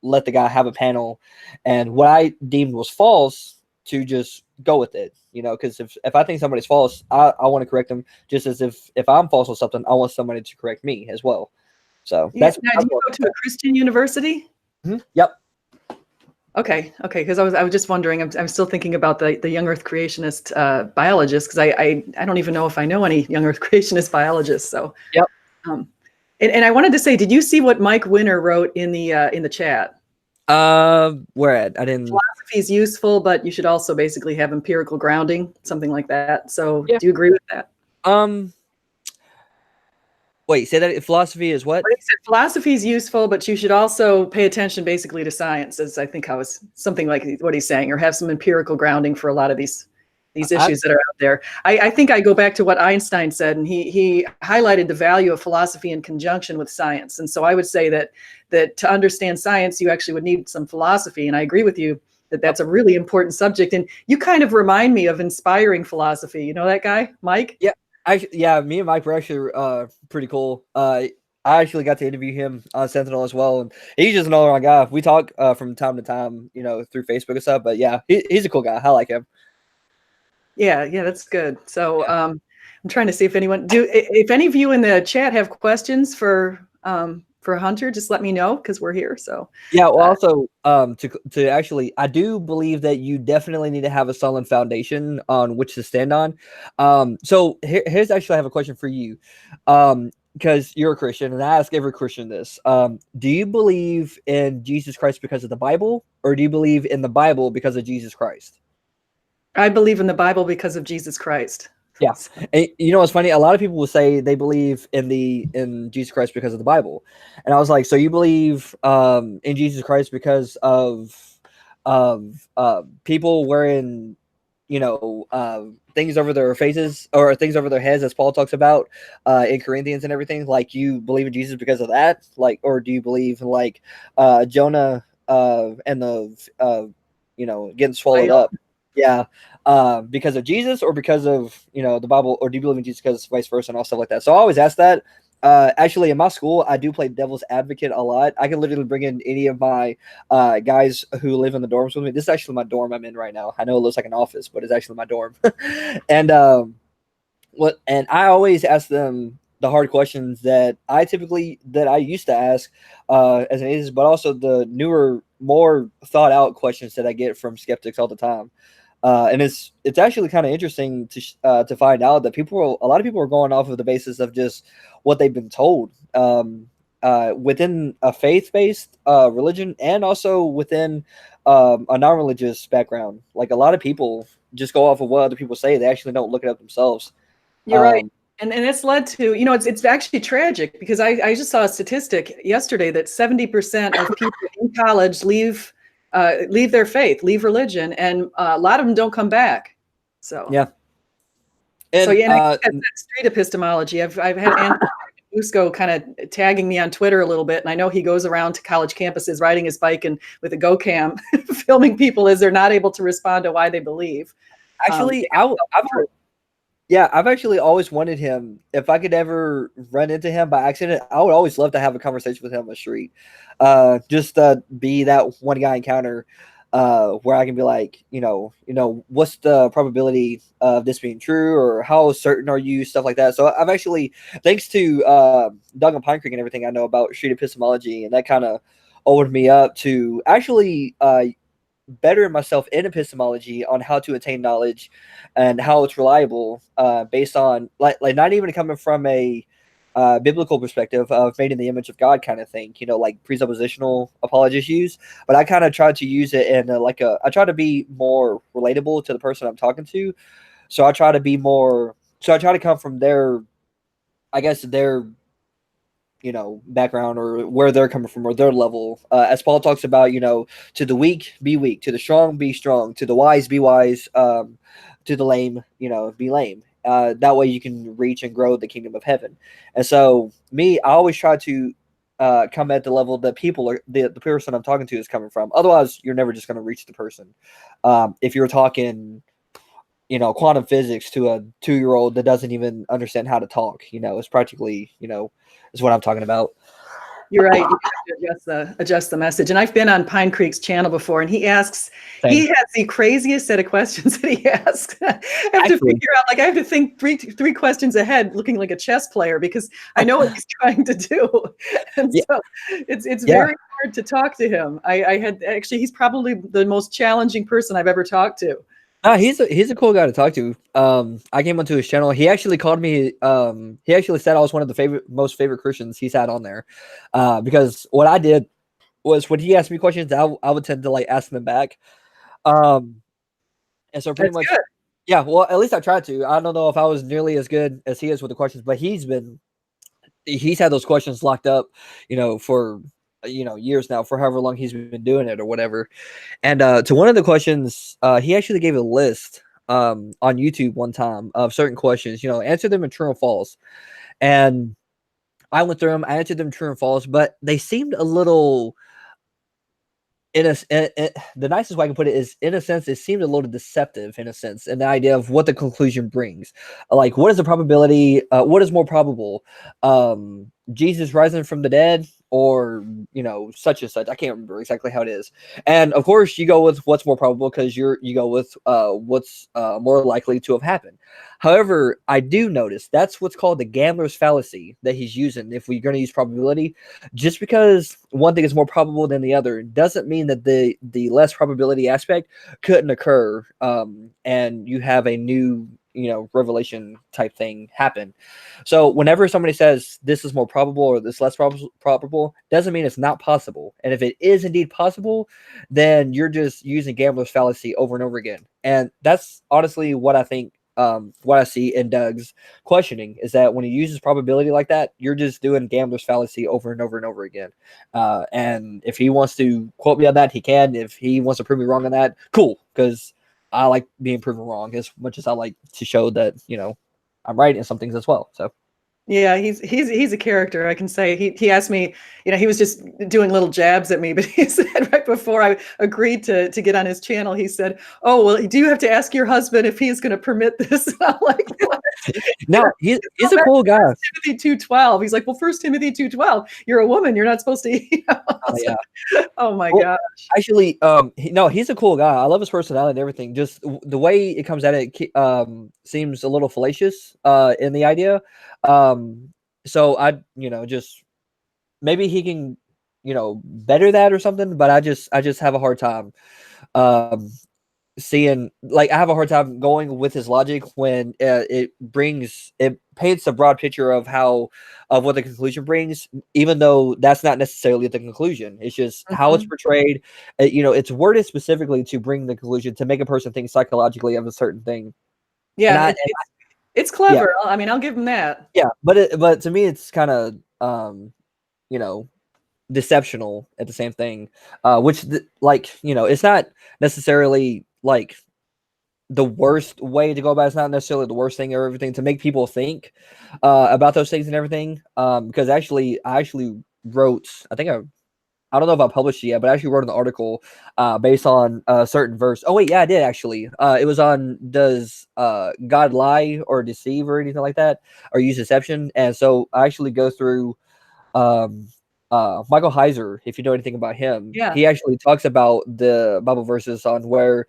let the guy have a panel and what I deemed was false to just go with it, because if I think somebody's false, I want to correct them, just as if I'm false on something, I want somebody to correct me as well. So Yeah. that's Now, do you go to a Christian university? Yep. Okay, because I was just wondering. I'm still thinking about the young Earth creationist biologists, because I don't even know if I know any young Earth creationist biologists. So Yep. um, and I wanted to say, did you see what Mike Winner wrote in the chat? Where at? I didn't. Philosophy is useful, but you should also basically have empirical grounding, something like that. So Yeah. do you agree with that? Wait, say that. Philosophy is what? He said philosophy is useful, but you should also pay attention basically to science, as I think I was something like what he's saying, or have some empirical grounding for a lot of these issues that are out there. I think I go back to what Einstein said, and he highlighted the value of philosophy in conjunction with science. And so I would say that to understand science, you actually would need some philosophy. And I agree with you that that's a really important subject. And you kind of remind me of inspiring philosophy. You know that guy, Mike? Yeah. Yeah, me and Mike were actually pretty cool. I actually got to interview him on Sentinel as well, and he's just an all-around guy. We talk from time to time, through Facebook and stuff. But yeah, he's a cool guy. I like him. Yeah, that's good. So I'm trying to see if any of you in the chat have questions for Hunter, just let me know, because we're here. So yeah, well, also to actually, I do believe that you definitely need to have a solid foundation on which to stand on. So here's actually, I have a question for you, because you're a Christian, and I ask every Christian this. Do you believe in Jesus Christ because of the Bible, or do you believe in the Bible because of Jesus Christ? I believe in the Bible because of Jesus Christ. Yeah, and what's funny? A lot of people will say they believe in Jesus Christ because of the Bible, and I was like, so you believe in Jesus Christ because of people wearing things over their faces or things over their heads, as Paul talks about in Corinthians and everything? Like, you believe in Jesus because of that, like, or do you believe like Jonah and the getting swallowed up? Yeah. Because of Jesus, or because of the Bible, or do you believe in Jesus because vice versa and all stuff like that? So I always ask that. Actually, in my school, I do play devil's advocate a lot. I can literally bring in any of my guys who live in the dorms with me. This is actually my dorm I'm in right now. I know it looks like an office, but it's actually my dorm. And and I always ask them the hard questions that I used to ask as an atheist, but also the newer, more thought out questions that I get from skeptics all the time. And it's actually kind of interesting to find out that a lot of people are going off of the basis of just what they've been told within a faith-based religion, and also within a non-religious background. Like, a lot of people just go off of what other people say. They actually don't look it up themselves. You're right. And it's led to, it's actually tragic, because I just saw a statistic yesterday that 70% of people in college leave their faith, leave religion, and a lot of them don't come back. So yeah. And, that street epistemology. I've had Anthony Busco kind of tagging me on Twitter a little bit, and I know he goes around to college campuses riding his bike and with a go cam, filming people as they're not able to respond to why they believe. Actually, I've actually always wanted him. If I could ever run into him by accident, I would always love to have a conversation with him on the street. Just be that one guy encounter where I can be like, what's the probability of this being true, or how certain are you, stuff like that. So I've actually, thanks to Doug and Pine Creek and everything I know about street epistemology, and that kind of opened me up to actually better myself in epistemology on how to attain knowledge and how it's reliable, based on like not even coming from a biblical perspective of made in the image of God kind of thing, like presuppositional apologists use. But I kind of try to use it in I try to be more relatable to the person I'm talking to. So I try to come from their, I guess, their background, or where they're coming from, or their level. As Paul talks about, to the weak, be weak, to the strong, be strong, to the wise, be wise, to the lame, be lame. That way you can reach and grow the kingdom of heaven. And so I always try to come at the level that the person I'm talking to is coming from. Otherwise, you're never just going to reach the person. If you're talking, quantum physics to a 2-year-old that doesn't even understand how to talk, it's practically, is what I'm talking about. You're right. You have to adjust the message. And I've been on Pine Creek's channel before, and he has the craziest set of questions that he asks. I have to figure out, like, I have to think three questions ahead, looking like a chess player, because I know what he's trying to do. And so it's very hard to talk to him. He's probably the most challenging person I've ever talked to. He's a cool guy to talk to. I came onto his channel. He actually called me. He actually said I was one of the most favorite Christians he's had on there, because what I did was when he asked me questions, I would tend to like ask them back. And so pretty much, good. Yeah. Well, at least I tried to. I don't know if I was nearly as good as he is with the questions, but he's had those questions locked up, for years now, for however long he's been doing it or whatever. And to one of the questions, he actually gave a list on YouTube one time of certain questions, answer them in true and false. And I went through them, I answered them true and false, but they seemed a little, the nicest way I can put it is, in a sense, it seemed a little deceptive, in a sense, in the idea of what the conclusion brings. Like, what is the probability? What is more probable? Jesus rising from the dead, or such and such. I can't remember exactly how it is. And of course, you go with what's more probable because you go with what's more likely to have happened. However, I do notice that's what's called the gambler's fallacy that he's using. If we're going to use probability, just because one thing is more probable than the other doesn't mean that the less probability aspect couldn't occur, and you have a new revelation type thing happen. So whenever somebody says this is more probable or this less probable, doesn't mean it's not possible. And if it is indeed possible, then you're just using gambler's fallacy over and over again. And that's honestly what I think, what I see in Doug's questioning, is that when he uses probability like that, you're just doing gambler's fallacy over and over and over again. And if he wants to quote me on that, he can. If he wants to prove me wrong on that, cool, because I like being proven wrong as much as I like to show that, I'm right in some things as well. So. Yeah, he's a character. I can say he asked me, he was just doing little jabs at me, but he said right before I agreed to get on his channel, he said, "Oh, well, do you have to ask your husband if he's going to permit this?" And I'm like, what? No, he's a cool guy. Timothy 2:12. He's like, well, 1 Timothy 2:12. You're a woman. You're not supposed to. Oh, yeah. Oh my gosh. Actually, he's a cool guy. I love his personality and everything. Just the way it comes at it seems a little fallacious in the idea. So I, just maybe he can, better that or something, but I just have a hard time, seeing, like, I have a hard time going with his logic when it paints a broad picture of what the conclusion brings, even though that's not necessarily the conclusion. It's just how it's portrayed. It's worded specifically to bring the conclusion, to make a person think psychologically of a certain thing. Yeah. It's clever. Yeah. I mean, I'll give him that. Yeah, but to me, it's kind of deceptional at the same thing. Which it's not necessarily like the worst way to go about it. It's not necessarily the worst thing or everything to make people think about those things and everything. Because I actually wrote, I don't know if I published it yet, but I actually wrote an article based on a certain verse. Oh, wait, yeah, I did actually. It was on, does God lie or deceive or anything like that, or use deception? And so I actually go through Michael Heiser, if you know anything about him. Yeah. He actually talks about the Bible verses on where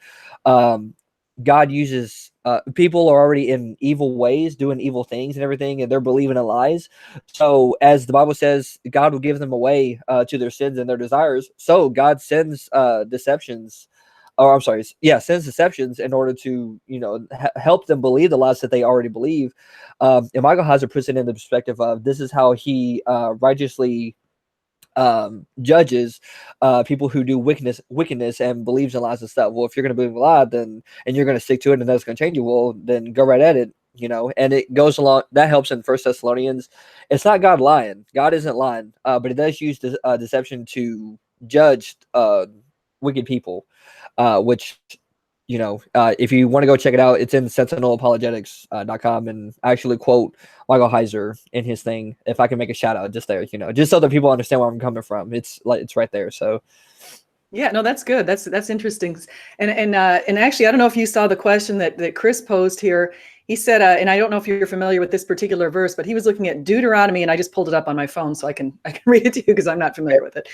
God uses people are already in evil ways, doing evil things and everything, and they're believing in lies. So as the Bible says, God will give them away to their sins and their desires. So God sends deceptions, sends deceptions in order to, help them believe the lies that they already believe. And Michael Heiser puts it in the perspective of, this is how he righteously judges people who do wickedness and believes in lies and stuff. Well, if you're going to believe a lie, then, and you're going to stick to it, and that's going to change you, well, then go right at it, and it goes along. That helps in 1 Thessalonians. It's not God lying. God isn't lying, but it does use deception to judge wicked people, which, if you want to go check it out, it's in SentineLApologetics.com, and I actually quote Michael Heiser in his thing. If I can make a shout out just there, just so that people understand where I'm coming from. It's right there. So yeah, no, that's good. That's interesting. And actually, I don't know if you saw the question that Chris posed here. He said, and I don't know if you're familiar with this particular verse, but he was looking at Deuteronomy, and I just pulled it up on my phone so I can read it to you because I'm not familiar with it.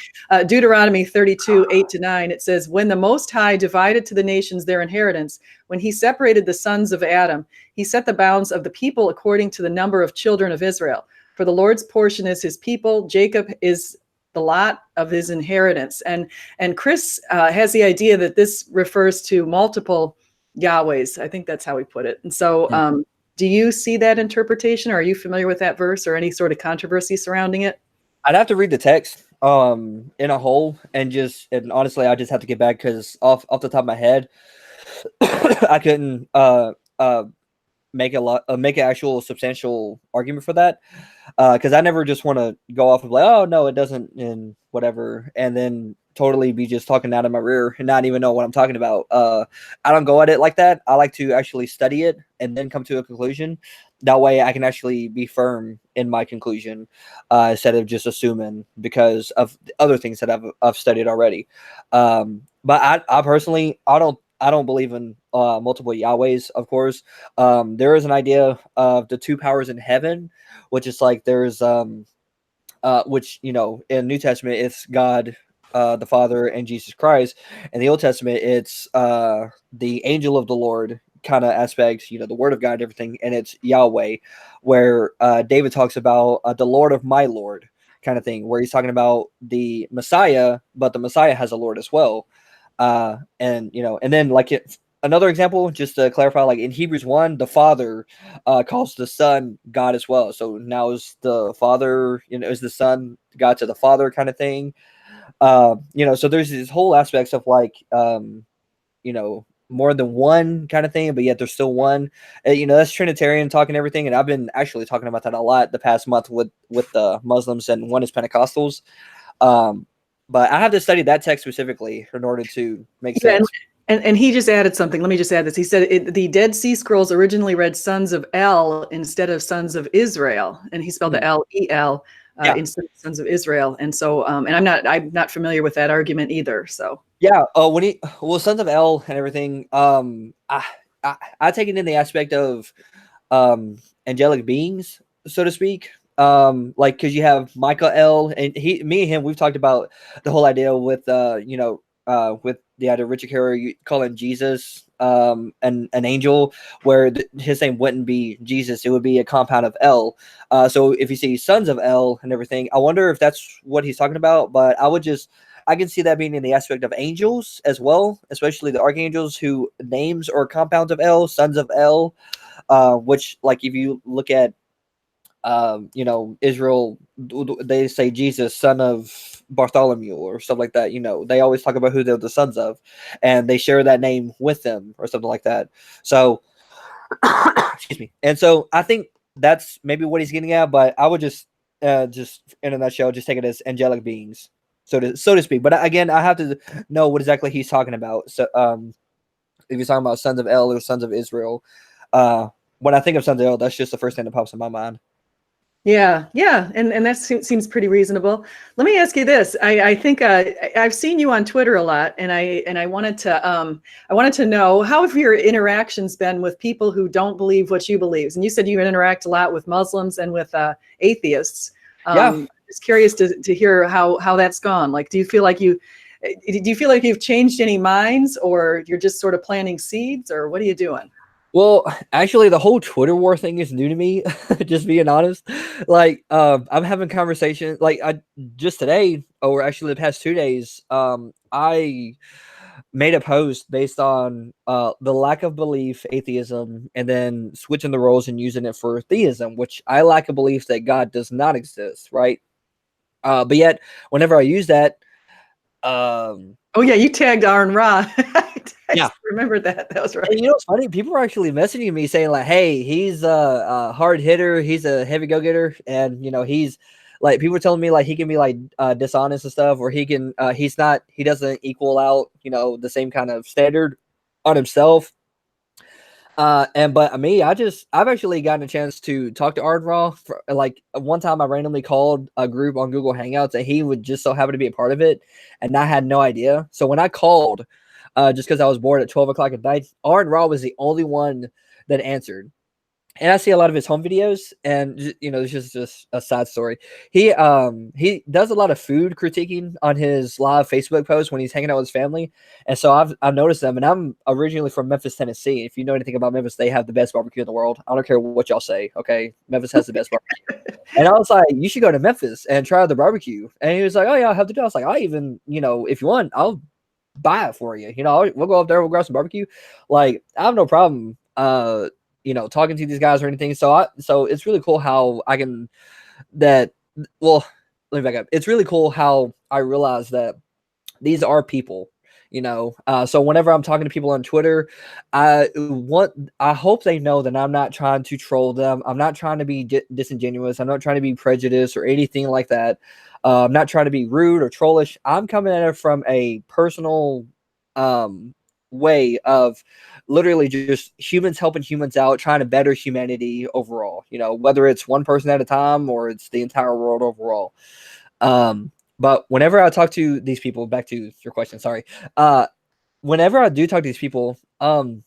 Deuteronomy 32, 8-9, it says, when the Most High divided to the nations their inheritance, when he separated the sons of Adam, he set the bounds of the people according to the number of children of Israel. For the Lord's portion is his people, Jacob is the lot of his inheritance. And Chris has the idea that this refers to multiple Yahwehs. I think that's how he put it. And so do you see that interpretation? Or are you familiar with that verse or any sort of controversy surrounding it? I'd have to read the text in a whole, and honestly, I just have to get back because off the top of my head, I couldn't make an actual substantial argument for that, because I never just want to go off of like, oh no, it doesn't, and whatever, and then totally be just talking out of my rear and not even know what I'm talking about. I don't go at it like that. I like to actually study it and then come to a conclusion. That way I can actually be firm in my conclusion, instead of just assuming because of other things that I've studied already. But I personally, I don't believe in multiple Yahwehs, of course. There is an idea of the two powers in heaven, which is like there's which, in New Testament it's God, the Father, and Jesus Christ. In the Old Testament it's the angel of the Lord kind of aspects, the word of God and everything, and it's Yahweh, where David talks about the Lord of my Lord kind of thing, where he's talking about the Messiah, but the Messiah has a Lord as well. And then like another example, just to clarify, like in Hebrews 1, the Father calls the Son God as well. So now is the Father, is the Son God to the Father kind of thing. So there's these whole aspects of like, more than one kind of thing, but yet there's still one. That's Trinitarian talk and everything, and I've been actually talking about that a lot the past month with the Muslims and one is Pentecostals. But I have to study that text specifically in order to make sense. And he just added something. Let me just add this. He said the Dead Sea Scrolls originally read sons of El instead of sons of Israel, and he spelled the L-E-L instead of sons of Israel. And so, and I'm not familiar with that argument either. So yeah, sons of El and everything. I take it in the aspect of angelic beings, so to speak. Like because you have Michael, and me and him, we've talked about the whole idea with with the idea of Richard Carey calling Jesus an angel, where his name wouldn't be Jesus, it would be a compound of El. So if you see sons of El and everything, I wonder if that's what he's talking about. But I can see that being in the aspect of angels as well, especially the archangels who names or compounds of El, sons of El, which like if you look at Israel, they say Jesus, son of Bartholomew or stuff like that. They always talk about who they're the sons of, and they share that name with them or something like that. So, excuse me. And so I think that's maybe what he's getting at. But I would just in a nutshell, just take it as angelic beings, so to speak. But again, I have to know what exactly he's talking about. So, if he's talking about sons of El or sons of Israel, when I think of sons of El, that's just the first thing that pops in my mind. Yeah, and that seems pretty reasonable. Let me ask you this: I think I've seen you on Twitter a lot, and I wanted to know, how have your interactions been with people who don't believe what you believe? And you said you interact a lot with Muslims and with atheists. Just curious to hear how that's gone. Like, do you feel like you've changed any minds, or you're just sort of planting seeds, or what are you doing? Well, actually, the whole Twitter war thing is new to me, just being honest. Like, I'm having conversations, like, just today, or actually the past 2 days, I made a post based on the lack of belief, atheism, and then switching the roles and using it for theism, which I lack a belief that God does not exist, right? But yet, whenever I use that, oh yeah, you tagged Aaron Ra. Yeah, remember that. That was right. And it's funny. People are actually messaging me saying like, "Hey, he's a hard hitter. He's a heavy go getter, and he's like." People are telling me like he can be like dishonest and stuff, or he can he doesn't equal out the same kind of standard on himself. But me, I've actually gotten a chance to talk to Ard Raw. Like one time, I randomly called a group on Google Hangouts, and he would just so happen to be a part of it, and I had no idea. So when I called, just because I was bored at 12 o'clock at night, Ard Raw was the only one that answered. and I see a lot of his home videos, and you know, it's just a side story. He does a lot of food critiquing on his live Facebook posts when he's hanging out with his family, and so I've noticed them. And I'm originally from Memphis, Tennessee. If you know anything about Memphis, they have the best barbecue in the world. I don't care what y'all say. Okay, Memphis has the best barbecue. And I was like, you should go to Memphis and try the barbecue. And he was like, oh yeah, I'll have to do. I was like, I even, you know, if you want, I'll buy it for you. You know, we'll go up there, we'll grab some barbecue. Like, I have no problem you know, talking to these guys or anything. So it's really cool how I can let me back up. It's really cool how I realize that these are people, you know. So whenever I'm talking to people on Twitter, I hope they know that I'm not trying to troll them. I'm not trying to be disingenuous. I'm not trying to be prejudiced or anything like that. I'm not trying to be rude or trollish. I'm coming at it from a personal way of literally just humans helping humans out, trying to better humanity overall, you know, whether it's one person at a time or it's the entire world overall. But whenever I talk to these people, back to your question, sorry. Whenever I do talk to these people, of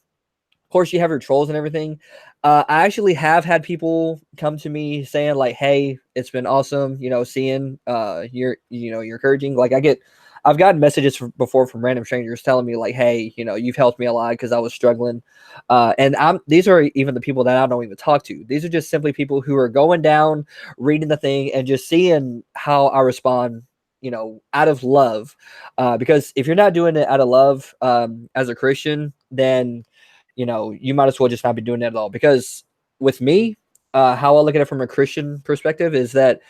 course you have your trolls and everything. I actually have had people come to me saying like, hey, it's been awesome, you know, seeing you're encouraging. Like I've gotten messages before from random strangers telling me like, hey, you know, you've helped me a lot because I was struggling. And these are even the people that I don't even talk to. These are just simply people who are going down, reading the thing and just seeing how I respond, you know, out of love. Because if you're not doing it out of love as a Christian, then, you know, you might as well just not be doing it at all. Because with me, how I look at it from a Christian perspective is that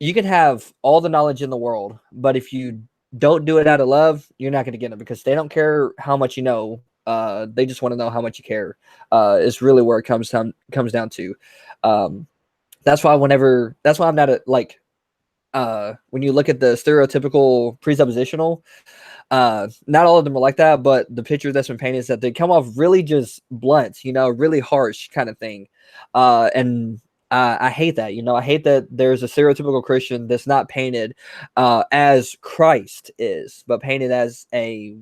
you can have all the knowledge in the world, but if you don't do it out of love, you're not going to get it because they don't care how much you know. They just want to know how much you care. Is really where it comes down to. That's why I'm not like when you look at the stereotypical presuppositional, not all of them are like that, but the picture that's been painted is that they come off really just blunt, you know, really harsh kind of thing. And I hate that, you know, I hate that there's a stereotypical Christian that's not painted as Christ is, but painted as a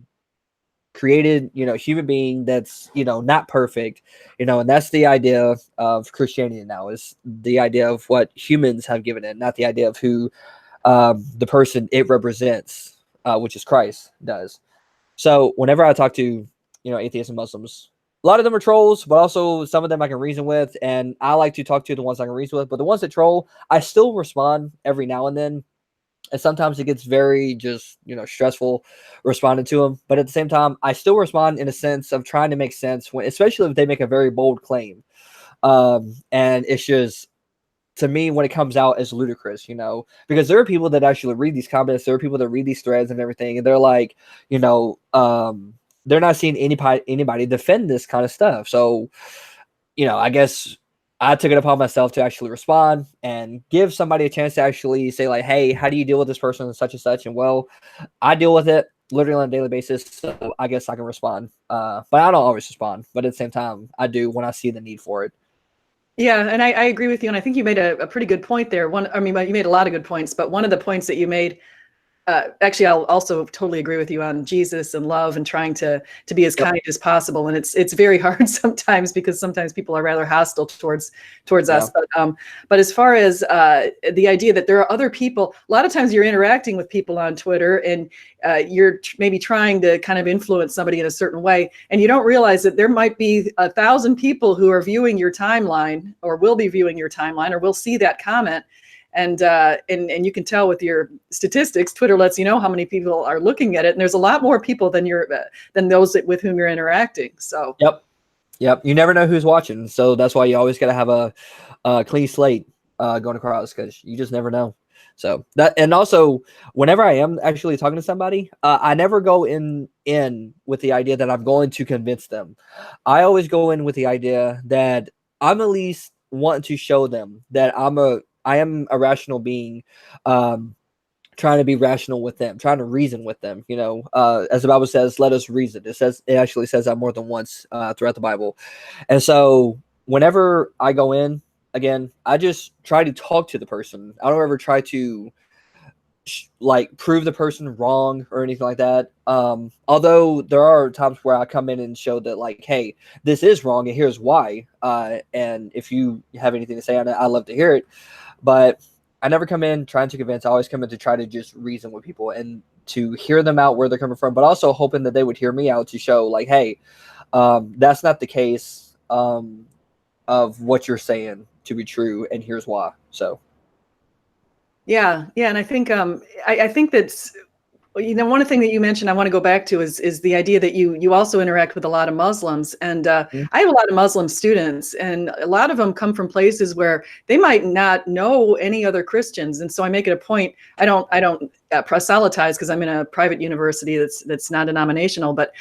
created, you know, human being that's, you know, not perfect, you know, and that's the idea of Christianity now, is the idea of what humans have given it, not the idea of who the person it represents, which is Christ, does. So whenever I talk to, you know, atheists and Muslims, a lot of them are trolls, but also some of them I can reason with, and I like to talk to the ones I can reason with. But the ones that troll, I still respond every now and then, and sometimes it gets very just, you know, stressful responding to them. But at the same time, I still respond in a sense of trying to make sense when, especially if they make a very bold claim, and it's just, to me, when it comes out as ludicrous, you know, because there are people that actually read these comments, there are people that read these threads and everything, and they're like, you know, they're not seeing anybody defend this kind of stuff. So, you know, I guess I took it upon myself to actually respond and give somebody a chance to actually say like, hey, how do you deal with this person and such and such? And well, I deal with it literally on a daily basis, so I guess I can respond. But I don't always respond, but at the same time, I do when I see the need for it. Yeah, and I agree with you, and I think you made a pretty good point there. You made a lot of good points, but one of the points that you made, actually, I'll also totally agree with you on Jesus and love and trying to be as kind as possible. And it's very hard sometimes because sometimes people are rather hostile towards us. But as far as the idea that there are other people, a lot of times you're interacting with people on Twitter and you're maybe trying to kind of influence somebody in a certain way, and you don't realize that there might be 1,000 people who are viewing your timeline or will be viewing your timeline or will see that comment. And you can tell with your statistics, Twitter lets you know how many people are looking at it, and there's a lot more people than those with whom you're interacting. So yep, you never know who's watching, so that's why you always got to have a clean slate going across, because you just never know. So that, and also whenever I am actually talking to somebody, I never go in with the idea that I'm going to convince them. I always go in with the idea that I'm at least wanting to show them that I am a rational being, trying to be rational with them, trying to reason with them. You know, as the Bible says, let us reason. It actually says that more than once throughout the Bible. And so whenever I go in, again, I just try to talk to the person. I don't ever try to like prove the person wrong or anything like that. Although there are times where I come in and show that, like, hey, this is wrong and here's why. And if you have anything to say on it, I love to hear it. But I never come in trying to convince. I always come in to try to just reason with people and to hear them out where they're coming from, but also hoping that they would hear me out to show, like, hey, that's not the case of what you're saying to be true, and here's why. So. Yeah, and I think I think that's, one thing that you mentioned I want to go back to is the idea that you also interact with a lot of Muslims, and I have a lot of Muslim students, and a lot of them come from places where they might not know any other Christians, and so I make it a point. I don't proselytize because I'm in a private university that's non-denominational, but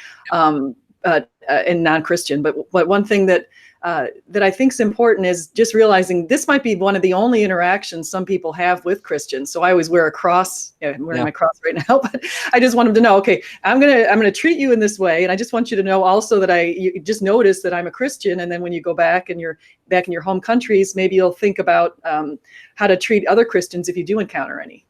and non-Christian. But one thing that I think is important is just realizing this might be one of the only interactions some people have with Christians. So I always wear a cross. I'm wearing my cross right now, but I just want them to know, okay, I'm gonna treat you in this way, and I just want you to know also that you just notice that I'm a Christian, and then when you go back and you're back in your home countries, maybe you'll think about how to treat other Christians if you do encounter any.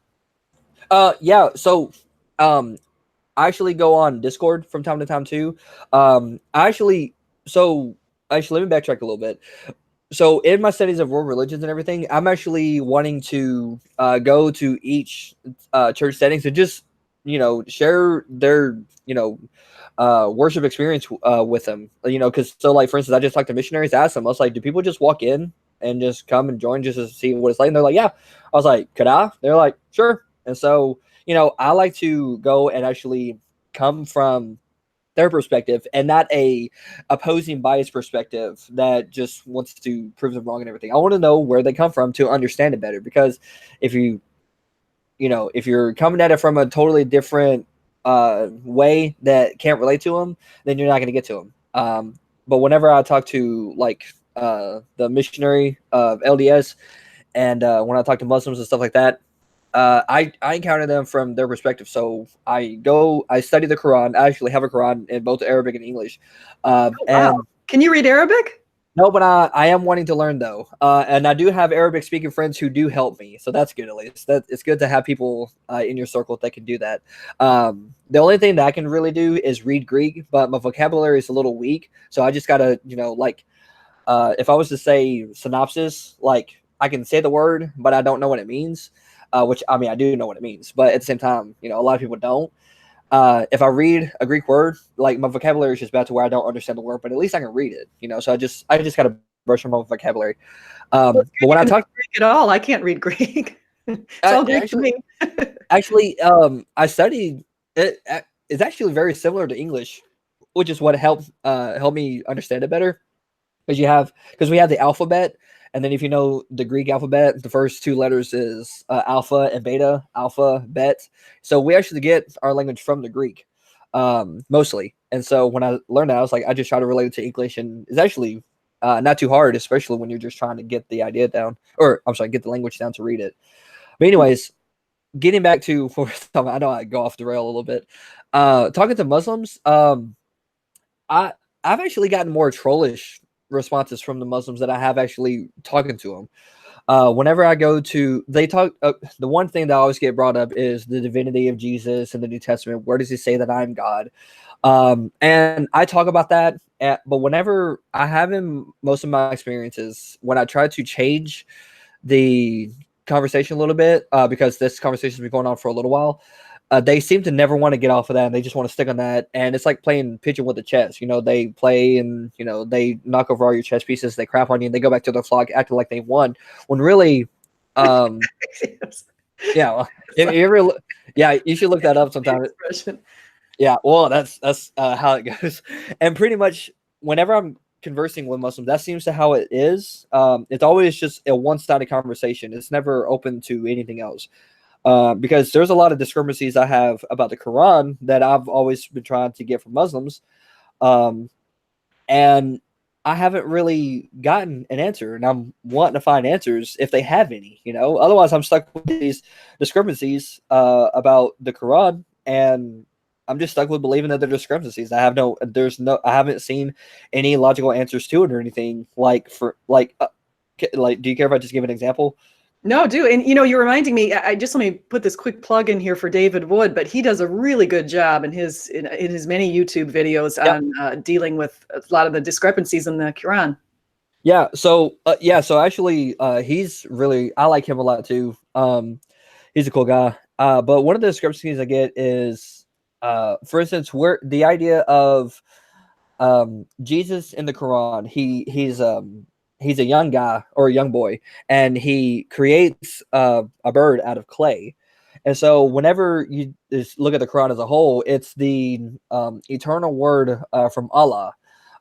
Yeah. So, I actually go on Discord from time to time too. Actually, let me backtrack a little bit. So in my studies of world religions and everything, I'm actually wanting to go to each church settings and just, share their, worship experience with them. Because like, for instance, I just talked to missionaries, asked them, I was like, do people just walk in and just come and join just to see what it's like? And they're like, yeah. I was like, could I? They're like, sure. And so, I like to go and actually come from their perspective and not a opposing bias perspective that just wants to prove them wrong and everything. I want to know where they come from to understand it better, because if you're coming at it from a totally different way that can't relate to them, then you're not going to get to them. But whenever I talk to like the missionary of LDS, and when I talk to Muslims and stuff like that, I encounter them from their perspective. So I study the Quran. I actually have a Quran in both Arabic and English. Wow. And Can you read Arabic? no, but I am wanting to learn though. And I do have Arabic speaking friends who do help me. So that's good, at least. It's good to have people in your circle that can do that. The only thing that I can really do is read Greek, but my vocabulary is a little weak. So I just gotta, if I was to say synopsis, like I can say the word, but I don't know what it means. Which, I mean, I do know what it means, but at the same time, a lot of people don't. If I read a Greek word, like my vocabulary is just bad to where I don't understand the word, but at least I can read it, so I just got to brush on my vocabulary. But when I talk Greek at all, I can't read Greek. It's all Greek to me. Actually, I studied it. It's actually very similar to English, which is what helped me understand it better. Because we have the alphabet. And then if you know the Greek alphabet, the first two letters is alpha and beta, alpha, bet. So we actually get our language from the Greek, mostly. And so when I learned that, I was like, I just try to relate it to English. And it's actually not too hard, especially when you're just trying to get the idea down. Or, I'm sorry, get the language down to read it. But anyways, getting back to, I know I go off the rail a little bit. Talking to Muslims, I've actually gotten more trollish responses from the Muslims that I have actually talking to them. Whenever I go to, they talk, the one thing that I always get brought up is the divinity of Jesus in the New Testament. Where does he say that I'm God? And I talk about that, but whenever I have in most of my experiences, when I try to change the conversation a little bit, because this conversation has been going on for a little while, they seem to never want to get off of that, and they just want to stick on that. And it's like playing pigeon with the chess. They play and they knock over all your chess pieces, they crap on you, and they go back to their flock acting like they won. When really, yeah, you should look that up sometime. Yeah, well, that's how it goes. And pretty much whenever I'm conversing with Muslims, that seems to how it is. It's always just a one-sided conversation. It's never open to anything else. Because there's a lot of discrepancies I have about the Quran that I've always been trying to get from Muslims. And I haven't really gotten an answer, and I'm wanting to find answers if they have any, otherwise I'm stuck with these discrepancies about the Quran, and I'm just stuck with believing that they're discrepancies. I haven't seen any logical answers to it or anything. Do you care if I just give an example? No, do. And you're reminding me, I just let me put this quick plug in here for David Wood, but he does a really good job in his many YouTube videos on dealing with a lot of the discrepancies in the Quran. Yeah. So actually, he's really, I like him a lot too. He's a cool guy. But one of the discrepancies I get is, for instance, where the idea of Jesus in the Quran, he's a young guy or a young boy, and he creates a bird out of clay. And so whenever you just look at the Quran as a whole, it's the eternal word from Allah.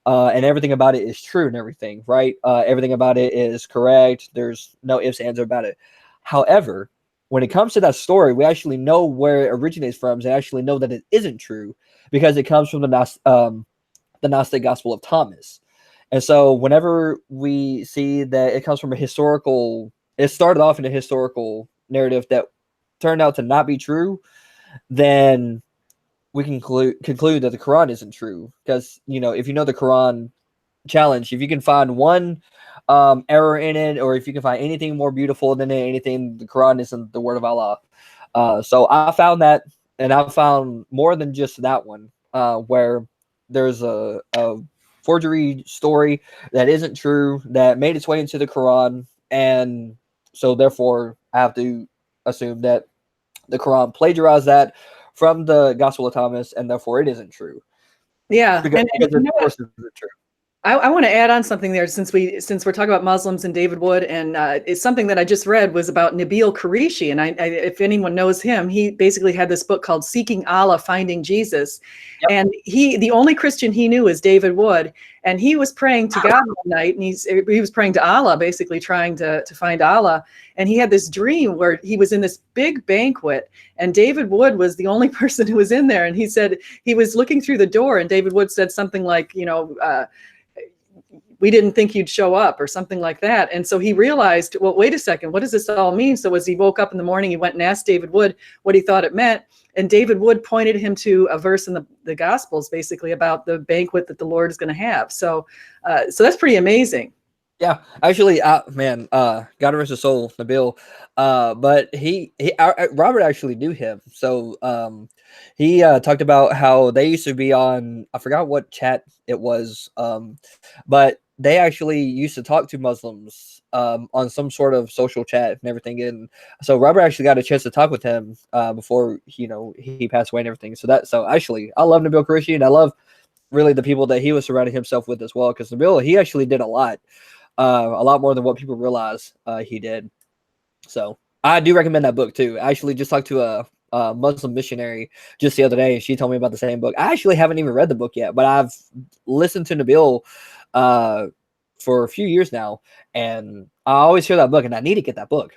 And everything about it is true and everything, right? Everything about it is correct. There's no ifs, ands, or about it. However, when it comes to that story, we actually know where it originates from, and actually know that it isn't true because it comes from the Gnostic Gospel of Thomas. And so whenever we see that it comes from it started off in a historical narrative that turned out to not be true, then we can conclude that the Quran isn't true. Because, if you know the Quran challenge, if you can find one error in it, or if you can find anything more beautiful than anything, the Quran isn't the word of Allah. So I found that, and I found more than just that one, where there's a forgery story that isn't true that made its way into the Quran, and so therefore I have to assume that the Quran plagiarized that from the Gospel of Thomas, and therefore it isn't true. Yeah, because of course it isn't true. I want to add on something there, since we're talking about Muslims and David Wood, and it's something that I just read was about Nabil Qureshi, and I if anyone knows him, he basically had this book called Seeking Allah, Finding Jesus, and the only Christian he knew is David Wood, and he was praying to God one night, and he was praying to Allah, basically trying to find Allah, and he had this dream where he was in this big banquet, and David Wood was the only person who was in there, and he said he was looking through the door, and David Wood said something like, we didn't think you'd show up, or something like that. And so he realized, well, wait a second, what does this all mean? So as he woke up in the morning, he went and asked David Wood what he thought it meant. And David Wood pointed him to a verse in the Gospels, basically about the banquet that the Lord is going to have. So that's pretty amazing. Yeah, actually, man, God rest his soul, Nabil. But Robert actually knew him. So he talked about how they used to be on, I forgot what chat it was, but they actually used to talk to Muslims on some sort of social chat and everything. And so Robert actually got a chance to talk with him before he passed away and everything. So actually, I love Nabil Qureshi, and I love really the people that he was surrounding himself with as well. Because Nabil, he actually did a lot more than what people realize he did. So I do recommend that book too. I actually just talked to a Muslim missionary just the other day, and she told me about the same book. I actually haven't even read the book yet, but I've listened to Nabil for a few years now, and I always hear that book, and I need to get that book.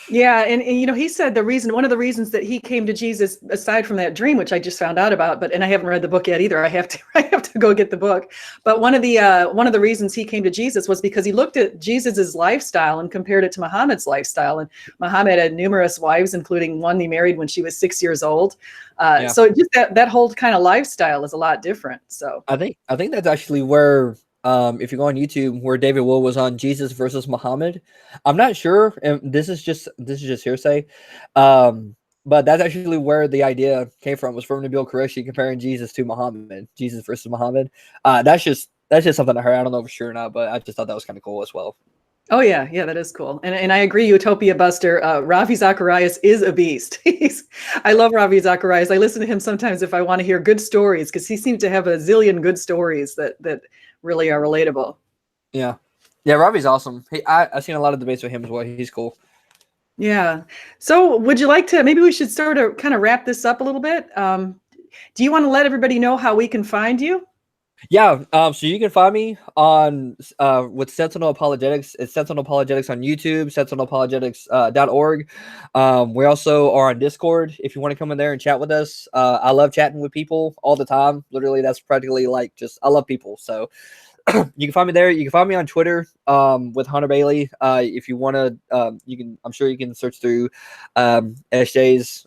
Yeah, and he said one of the reasons that he came to Jesus, aside from that dream, which I just found out about, and I haven't read the book yet either. I have to go get the book. But one of the reasons he came to Jesus was because he looked at Jesus's lifestyle and compared it to Muhammad's lifestyle. And Muhammad had numerous wives, including one he married when she was 6 years old. So just that whole kind of lifestyle is a lot different. So I think that's actually where, if you go on YouTube, where David Wood was on Jesus versus Muhammad. I'm not sure, and this is just hearsay, but that's actually where the idea came from. Was from Nabil Qureshi comparing Jesus to Muhammad, Jesus versus Muhammad. That's just something I heard. I don't know for sure or not, but I just thought that was kind of cool as well. Oh yeah, that is cool, and I agree, Utopia Buster. Ravi Zacharias is a beast. I love Ravi Zacharias. I listen to him sometimes if I want to hear good stories, because he seems to have a zillion good stories that really are relatable. Yeah, Ravi's awesome. I've seen a lot of debates with him as well. He's cool. Yeah. So would you like to, maybe we should start to kind of wrap this up a little bit. Do you want to let everybody know how we can find you? Yeah, so you can find me on with Sentinel Apologetics. It's Sentinel Apologetics on YouTube, sentinelapologetics.org. We also are on Discord if you want to come in there and chat with us. I love chatting with people all the time. Literally, that's practically like I love people. So you can find me there. You can find me on Twitter with Hunter Bailey. If you want to, you can. I'm sure you can search through SJ's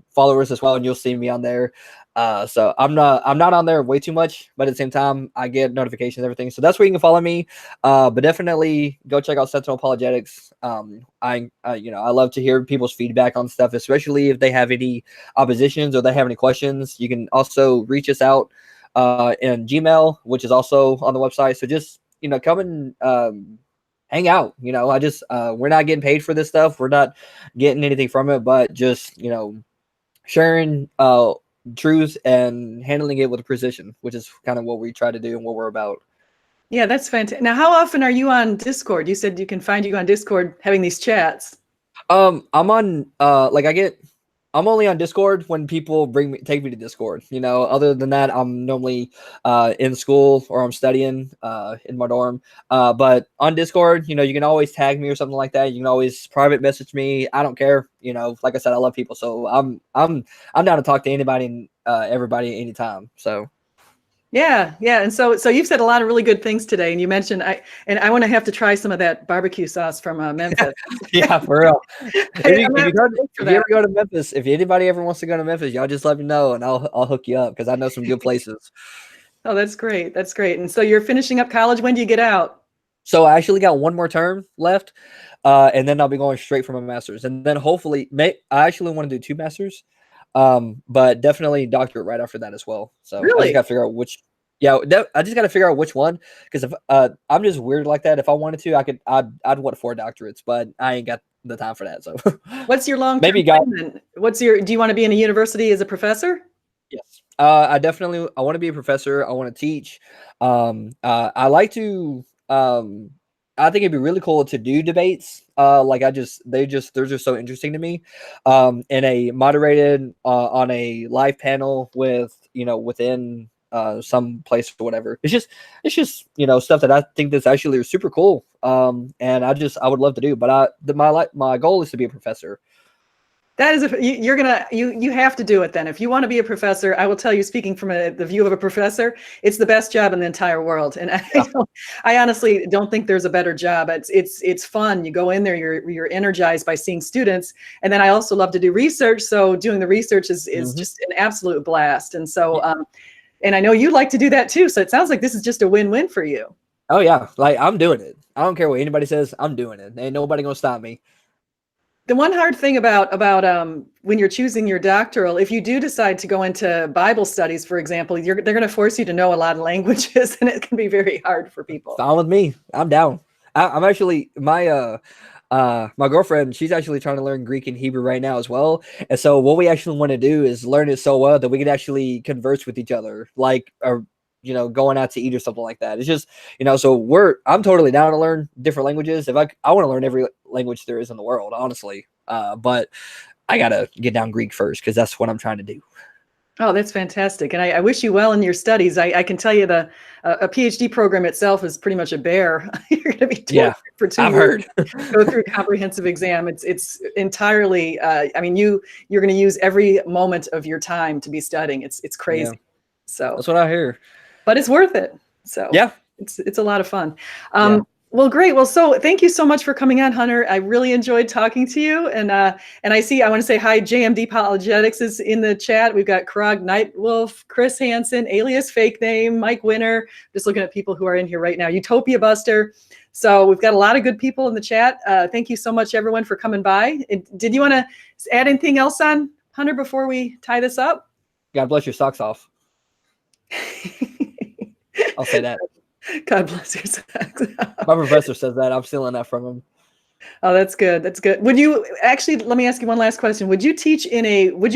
followers as well, and you'll see me on there. So I'm not on there way too much, but at the same time, I get notifications and everything. So that's where you can follow me. But definitely go check out Sentinel Apologetics. I love to hear people's feedback on stuff, especially if they have any oppositions or they have any questions. You can also reach us out in Gmail, which is also on the website. So just, come and hang out. I just, we're not getting paid for this stuff. We're not getting anything from it, but just, sharing truth and handling it with precision, which is kind of what we try to do and what we're about. Yeah, that's fantastic. Now, how often are you on Discord? You said you can find you on Discord having these chats. I'm on, I'm only on Discord when people take me to Discord. Other than that, I'm normally in school or I'm studying in my dorm. But on Discord, you can always tag me or something like that. You can always private message me. I don't care. Like I said, I love people, so I'm down to talk to anybody and everybody anytime. So. Yeah. And so you've said a lot of really good things today, and you mentioned I want to have to try some of that barbecue sauce from Memphis. Yeah, for real. If you ever go to Memphis, if anybody ever wants to go to Memphis, y'all just let me know and I'll hook you up because I know some good places. Oh, that's great. That's great. And so you're finishing up college. When do you get out? So I actually got one more term left, and then I'll be going straight for my master's, and then hopefully, I actually want to do 2 masters. But definitely doctorate right after that as well. So really? I just got to figure out which. Yeah, I just got to figure out which one, because if I'm just weird like that. If I wanted to, I'd want 4 doctorates, but I ain't got the time for that. So what's your long-term maybe plan? Do you want to be in a university as a professor? Yes. I want to be a professor. I want to teach. I like to. I think it'd be really cool to do debates. They're just so interesting to me. In a moderated, on a live panel with, within some place or whatever. It's just stuff that I think that's actually super cool. And I would love to do. But my goal is to be a professor. That is, you have to do it then. If you want to be a professor, I will tell you, speaking from the view of a professor, it's the best job in the entire world. And I honestly don't think there's a better job. It's fun. You go in there, you're energized by seeing students. And then I also love to do research. So doing the research is just an absolute blast. And so, and I know you like to do that too. So it sounds like this is just a win-win for you. Oh yeah. Like, I'm doing it. I don't care what anybody says. I'm doing it. Ain't nobody gonna stop me. The one hard thing about when you're choosing your doctoral, if you do decide to go into Bible studies, for example, they're going to force you to know a lot of languages, and it can be very hard for people. Fine with me. I'm down. I'm actually my girlfriend. She's actually trying to learn Greek and Hebrew right now as well. And so what we actually want to do is learn it so well that we can actually converse with each other, like going out to eat or something like that. It's just, so I'm totally down to learn different languages. If I want to learn every language there is in the world, honestly. But I got to get down Greek first, because that's what I'm trying to do. Oh, that's fantastic. And I wish you well in your studies. I can tell you a PhD program itself is pretty much a bear. You're going to be tortured for 2 years. Go through a comprehensive exam. It's entirely, you're going to use every moment of your time to be studying. It's crazy. Yeah. So that's what I hear. But it's worth it. So yeah, it's a lot of fun. Well, great. Well, so thank you so much for coming on, Hunter. I really enjoyed talking to you. And I want to say hi. JMD Apologetics is in the chat. We've got Krog Nightwolf, Chris Hansen, alias fake name, Mike Winner. Just looking at people who are in here right now. Utopia Buster. So we've got a lot of good people in the chat. Thank you so much, everyone, for coming by. Did you want to add anything else on, Hunter, before we tie this up? God bless your socks off. I'll say that. God bless your socks. My professor says that. I'm stealing that from him. Oh, that's good. That's good. Would you actually, let me ask you one last question. Would you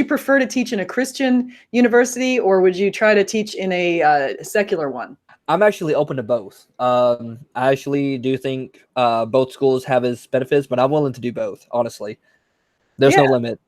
prefer to teach in a Christian university, or would you try to teach in a secular one? I'm actually open to both. I actually do think both schools have its benefits, but I'm willing to do both, honestly. There's no limit.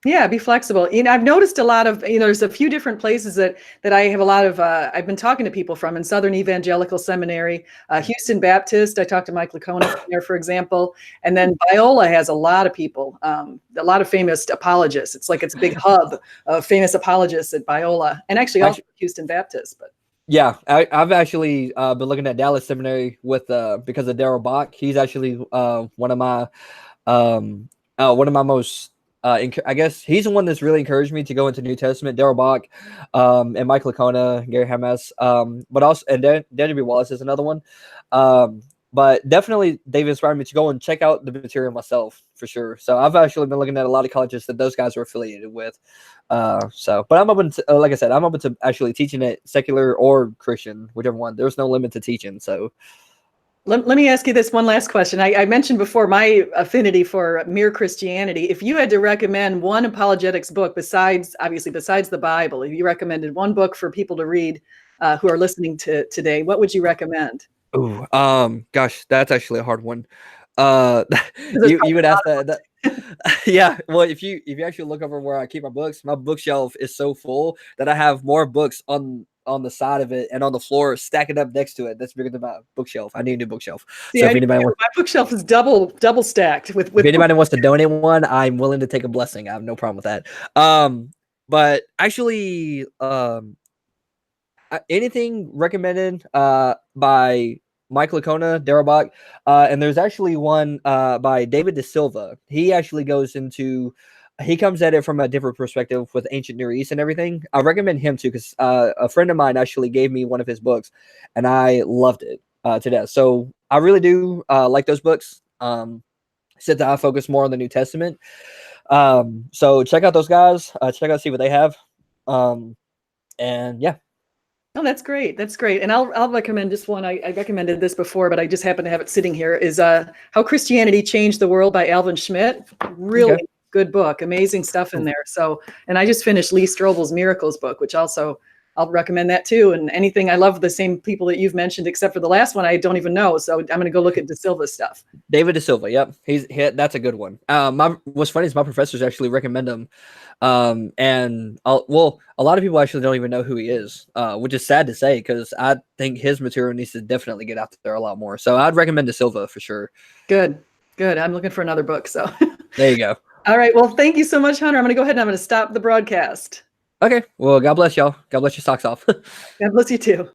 Yeah, be flexible. I've noticed a lot of, there's a few different places that I have a lot of, I've been talking to people from in Southern Evangelical Seminary, Houston Baptist. I talked to Mike Lacona there, for example. And then Biola has a lot of people, a lot of famous apologists. It's like it's a big hub of famous apologists at Biola, and actually also Houston Baptist. But Yeah, I've actually been looking at Dallas Seminary with because of Daryl Bach. He's actually one of my most I guess he's the one that's really encouraged me to go into New Testament. Daryl Bach, and Mike Lacona, Gary Hamas, but also and Daniel B. Wallace is another one. But definitely they've inspired me to go and check out the material myself for sure. So I've actually been looking at a lot of colleges that those guys are affiliated with. But I'm open to, like I said, I'm open to actually teaching it secular or Christian, whichever one. There's no limit to teaching. So Let me ask you this one last question. I mentioned before my affinity for mere Christianity. If you had to recommend one apologetics book besides the Bible, if you recommended one book for people to read who are listening to today, what would you recommend? ooh, gosh, that's actually a hard one. There's You would probably a ask lot of that. Yeah, well, if you actually look over where I keep my bookshelf is so full that I have more books on the side of it and on the floor stacking up next to it. That's bigger than my bookshelf. I need a new bookshelf. See, So I if do anybody too. wants, My bookshelf is double stacked with if anybody wants to donate one, I'm willing to take a blessing. I have no problem with that. But actually, anything recommended by Mike Lacona, Daryl Bach, and there's actually one by David De Silva. He actually he comes at it from a different perspective with ancient Near East and everything. I recommend him too because a friend of mine actually gave me one of his books, and I loved it to death. So I really do like those books. Since I focus more on the New Testament, so check out those guys. See what they have, and yeah. Oh, that's great. That's great. And I'll recommend just one. I recommended this before, but I just happen to have it sitting here. Is How Christianity Changed the World by Alvin Schmidt. Really Okay. good book. Amazing stuff in there. So, and I just finished Lee Strobel's Miracles book, which also I'll recommend that too. And anything, I love the same people that you've mentioned, except for the last one I don't even know. So I'm going to go look at De Silva's stuff. David De Silva, yep, that's a good one. What's funny is my professors actually recommend him, and a lot of people actually don't even know who he is, which is sad to say because I think his material needs to definitely get out there a lot more. So I'd recommend De Silva for sure. Good. I'm looking for another book. So there you go. All right. Well, thank you so much, Hunter. I'm going to go ahead and I'm going to stop the broadcast. Okay. Well, God bless y'all. God bless your socks off. God bless you too.